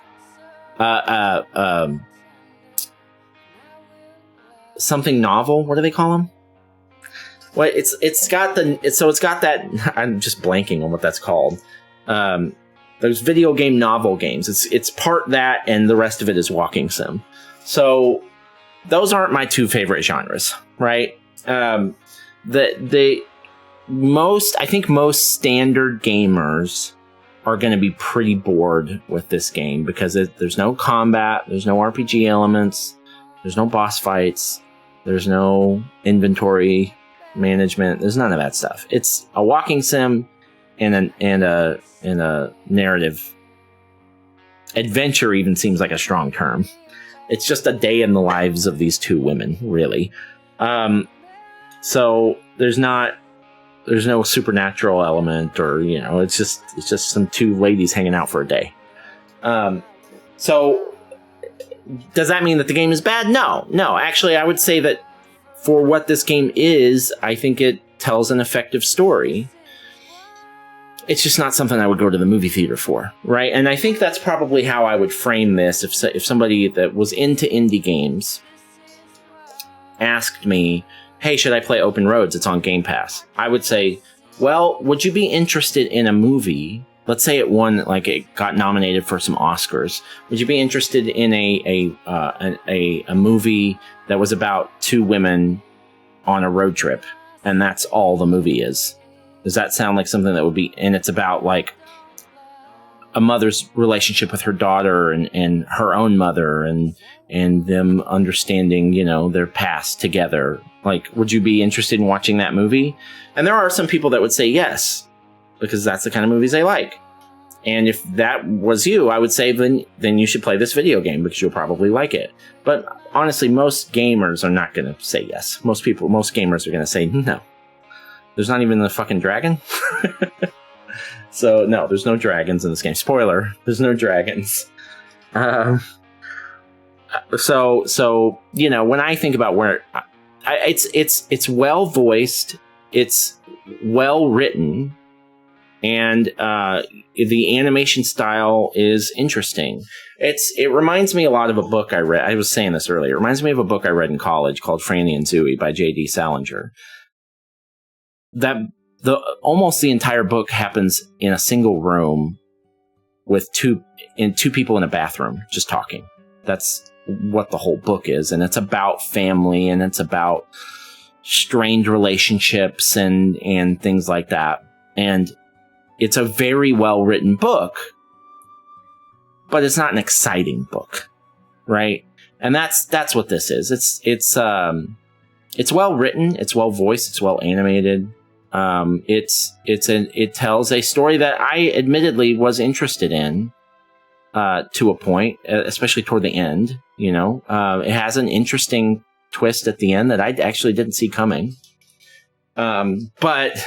something novel? What do they call them? Well, it's got that. I'm just blanking on what that's called. Those video game novel games. It's part that, and the rest of it is walking sim. So those aren't my two favorite genres, right? I think most standard gamers are going to be pretty bored with this game because there's no combat, there's no RPG elements, there's no boss fights, there's no inventory management, there's none of that stuff. It's a walking sim and a narrative adventure. Even seems like a strong term. It's just a day in the lives of these two women, really. So there's no supernatural element, or it's just some two ladies hanging out for a day. So does that mean that the game is bad? No. Actually, I would say that for what this game is, I think it tells an effective story. It's just not something I would go to the movie theater for, right? And I think that's probably how I would frame this if somebody that was into indie games asked me, hey, should I play Open Roads? It's on Game Pass. I would say, well, would you be interested in a movie? Let's say it won, like it got nominated for some Oscars. Would you be interested in a movie that was about two women on a road trip, and that's all the movie is? Does that sound like something that would be, and it's about like a mother's relationship with her daughter and her own mother and them understanding, their past together. Like, would you be interested in watching that movie? And there are some people that would say yes, because that's the kind of movies they like. And if that was you, I would say then you should play this video game because you'll probably like it. But honestly, most gamers are not going to say yes. Most gamers are going to say no. There's not even a fucking dragon. So no, there's no dragons in this game. Spoiler, there's no dragons. So you know, when I think about where it's well voiced, it's well written, and the animation style is interesting. It reminds me a lot of a book I read. I was saying this earlier. It reminds me of a book I read in college called Franny and Zooey by J.D. Salinger. Almost the entire book happens in a single room with two people in a bathroom just talking. That's what the whole book is, and it's about family, and it's about strained relationships and things like that. And it's a very well written book, but it's not an exciting book, right? And that's what this is. It's well written, it's well voiced, it's well animated. It tells a story that I admittedly was interested in to a point, especially toward the end. You know, it has an interesting twist at the end that I actually didn't see coming. But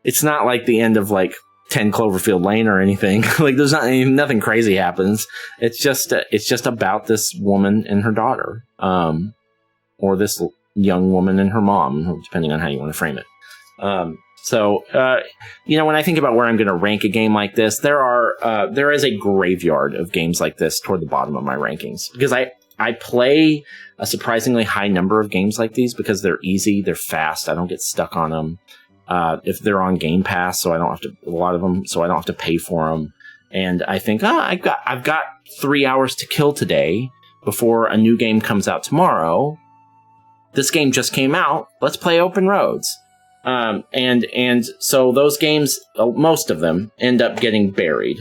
it's not like the end of like 10 Cloverfield Lane or anything. Like there's nothing crazy happens. It's just about this woman and her daughter, or this young woman and her mom, depending on how you want to frame it. You know, when I think about where I'm going to rank a game like this, there is a graveyard of games like this toward the bottom of my rankings, because I play a surprisingly high number of games like these because they're easy, they're fast, I don't get stuck on them. If they're on Game Pass, so I don't have to, a lot of them, so I don't have to pay for them. And I think, I've got 3 hours to kill today before a new game comes out tomorrow. This game just came out. Let's play Open Roads. And so those games, most of them end up getting buried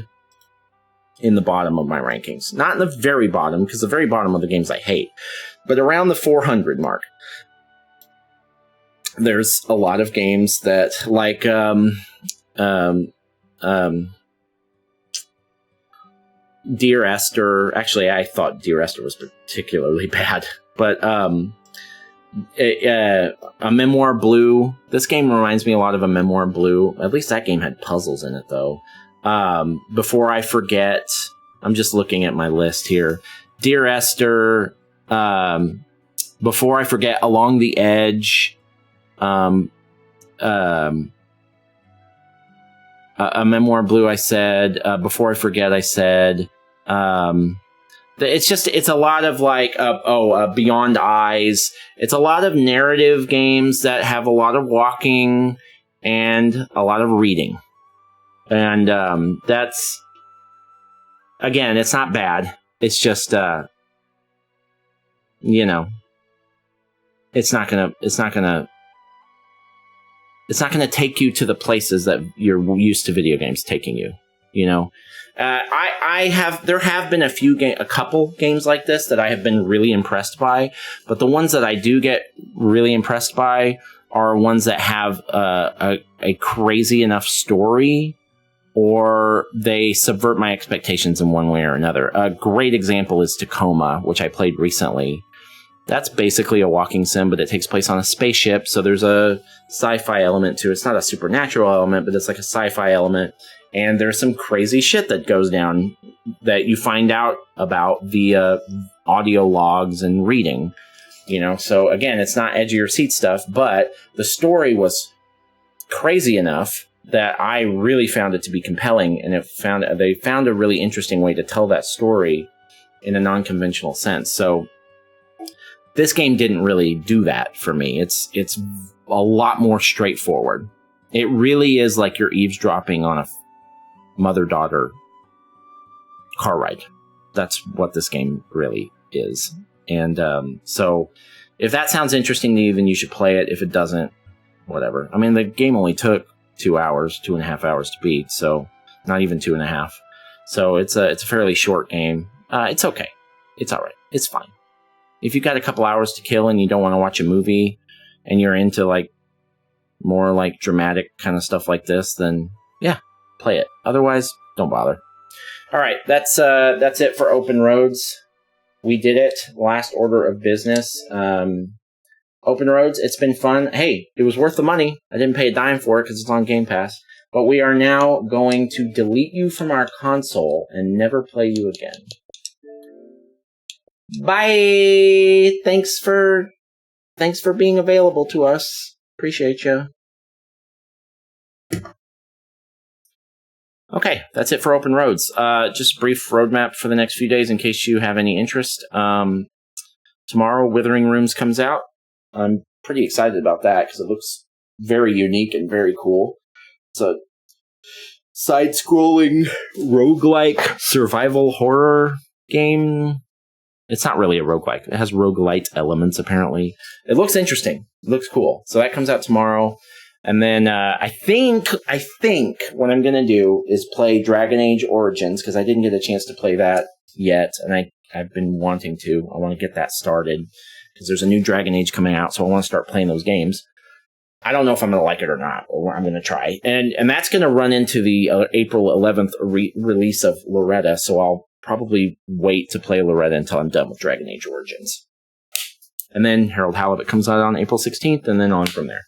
in the bottom of my rankings. Not in the very bottom, because the very bottom of the games I hate, but around the 400 mark. There's a lot of games that, like, Dear Esther. Actually, I thought Dear Esther was particularly bad, but a Memoir Blue. This game reminds me a lot of a Memoir Blue. At least that game had puzzles in it, though. Before I Forget, I'm just looking at my list here. Dear Esther, Before I Forget, Along the Edge, a Memoir Blue, I said. Before I Forget, I said. It's a lot of like, Beyond Eyes. It's a lot of narrative games that have a lot of walking and a lot of reading. And that's, again, it's not bad. It's just, you know, it's not gonna take you to the places that you're used to video games taking you, you know. There have been a couple games like this that I have been really impressed by, but the ones that I do get really impressed by are ones that have a crazy enough story, or they subvert my expectations in one way or another. A great example is Tacoma, which I played recently. That's basically a walking sim, but it takes place on a spaceship, so there's a sci-fi element to it. It's not a supernatural element, but it's like a sci-fi element. And there's some crazy shit that goes down that you find out about via audio logs and reading, you know. So again, it's not edge of your seat stuff, but the story was crazy enough that I really found it to be compelling, and they found a really interesting way to tell that story in a non-conventional sense. So this game didn't really do that for me. It's a lot more straightforward. It really is like you're eavesdropping on a mother-daughter car ride. That's what this game really is. And so if that sounds interesting to you, then you should play it. If it doesn't, whatever. I mean, the game only took 2.5 hours to beat, so not even 2.5. So it's a fairly short game. It's okay. It's all right. It's fine. If you've got a couple hours to kill and you don't want to watch a movie and you're into like more like dramatic kind of stuff like this, then yeah, play it. Otherwise, don't bother. All right, that's it for Open Roads. We did it. Last order of business. Open Roads, it's been fun. Hey, it was worth the money. I didn't pay a dime for it because it's on Game Pass. But we are now going to delete you from our console and never play you again. Bye! Thanks for being available to us. Appreciate you. Okay, that's it for Open Roads. Just a brief roadmap for the next few days in case you have any interest. Tomorrow, Withering Rooms comes out. I'm pretty excited about that because it looks very unique and very cool. It's a side-scrolling roguelike survival horror game. It's not really a roguelike. It has roguelite elements, apparently. It looks interesting. It looks cool. So that comes out tomorrow. And then I think what I'm going to do is play Dragon Age Origins, because I didn't get a chance to play that yet, and I've been wanting to. I want to get that started, because there's a new Dragon Age coming out, so I want to start playing those games. I don't know if I'm going to like it or not, or I'm going to try. And that's going to run into the April 11th release of Loretta, so I'll probably wait to play Loretta until I'm done with Dragon Age Origins. And then Harold Halibut comes out on April 16th, and then on from there.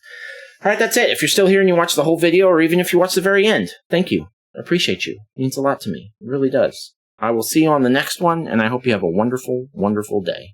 All right, that's it. If you're still here and you watch the whole video, or even if you watch the very end, thank you. I appreciate you. It means a lot to me. It really does. I will see you on the next one, and I hope you have a wonderful, wonderful day.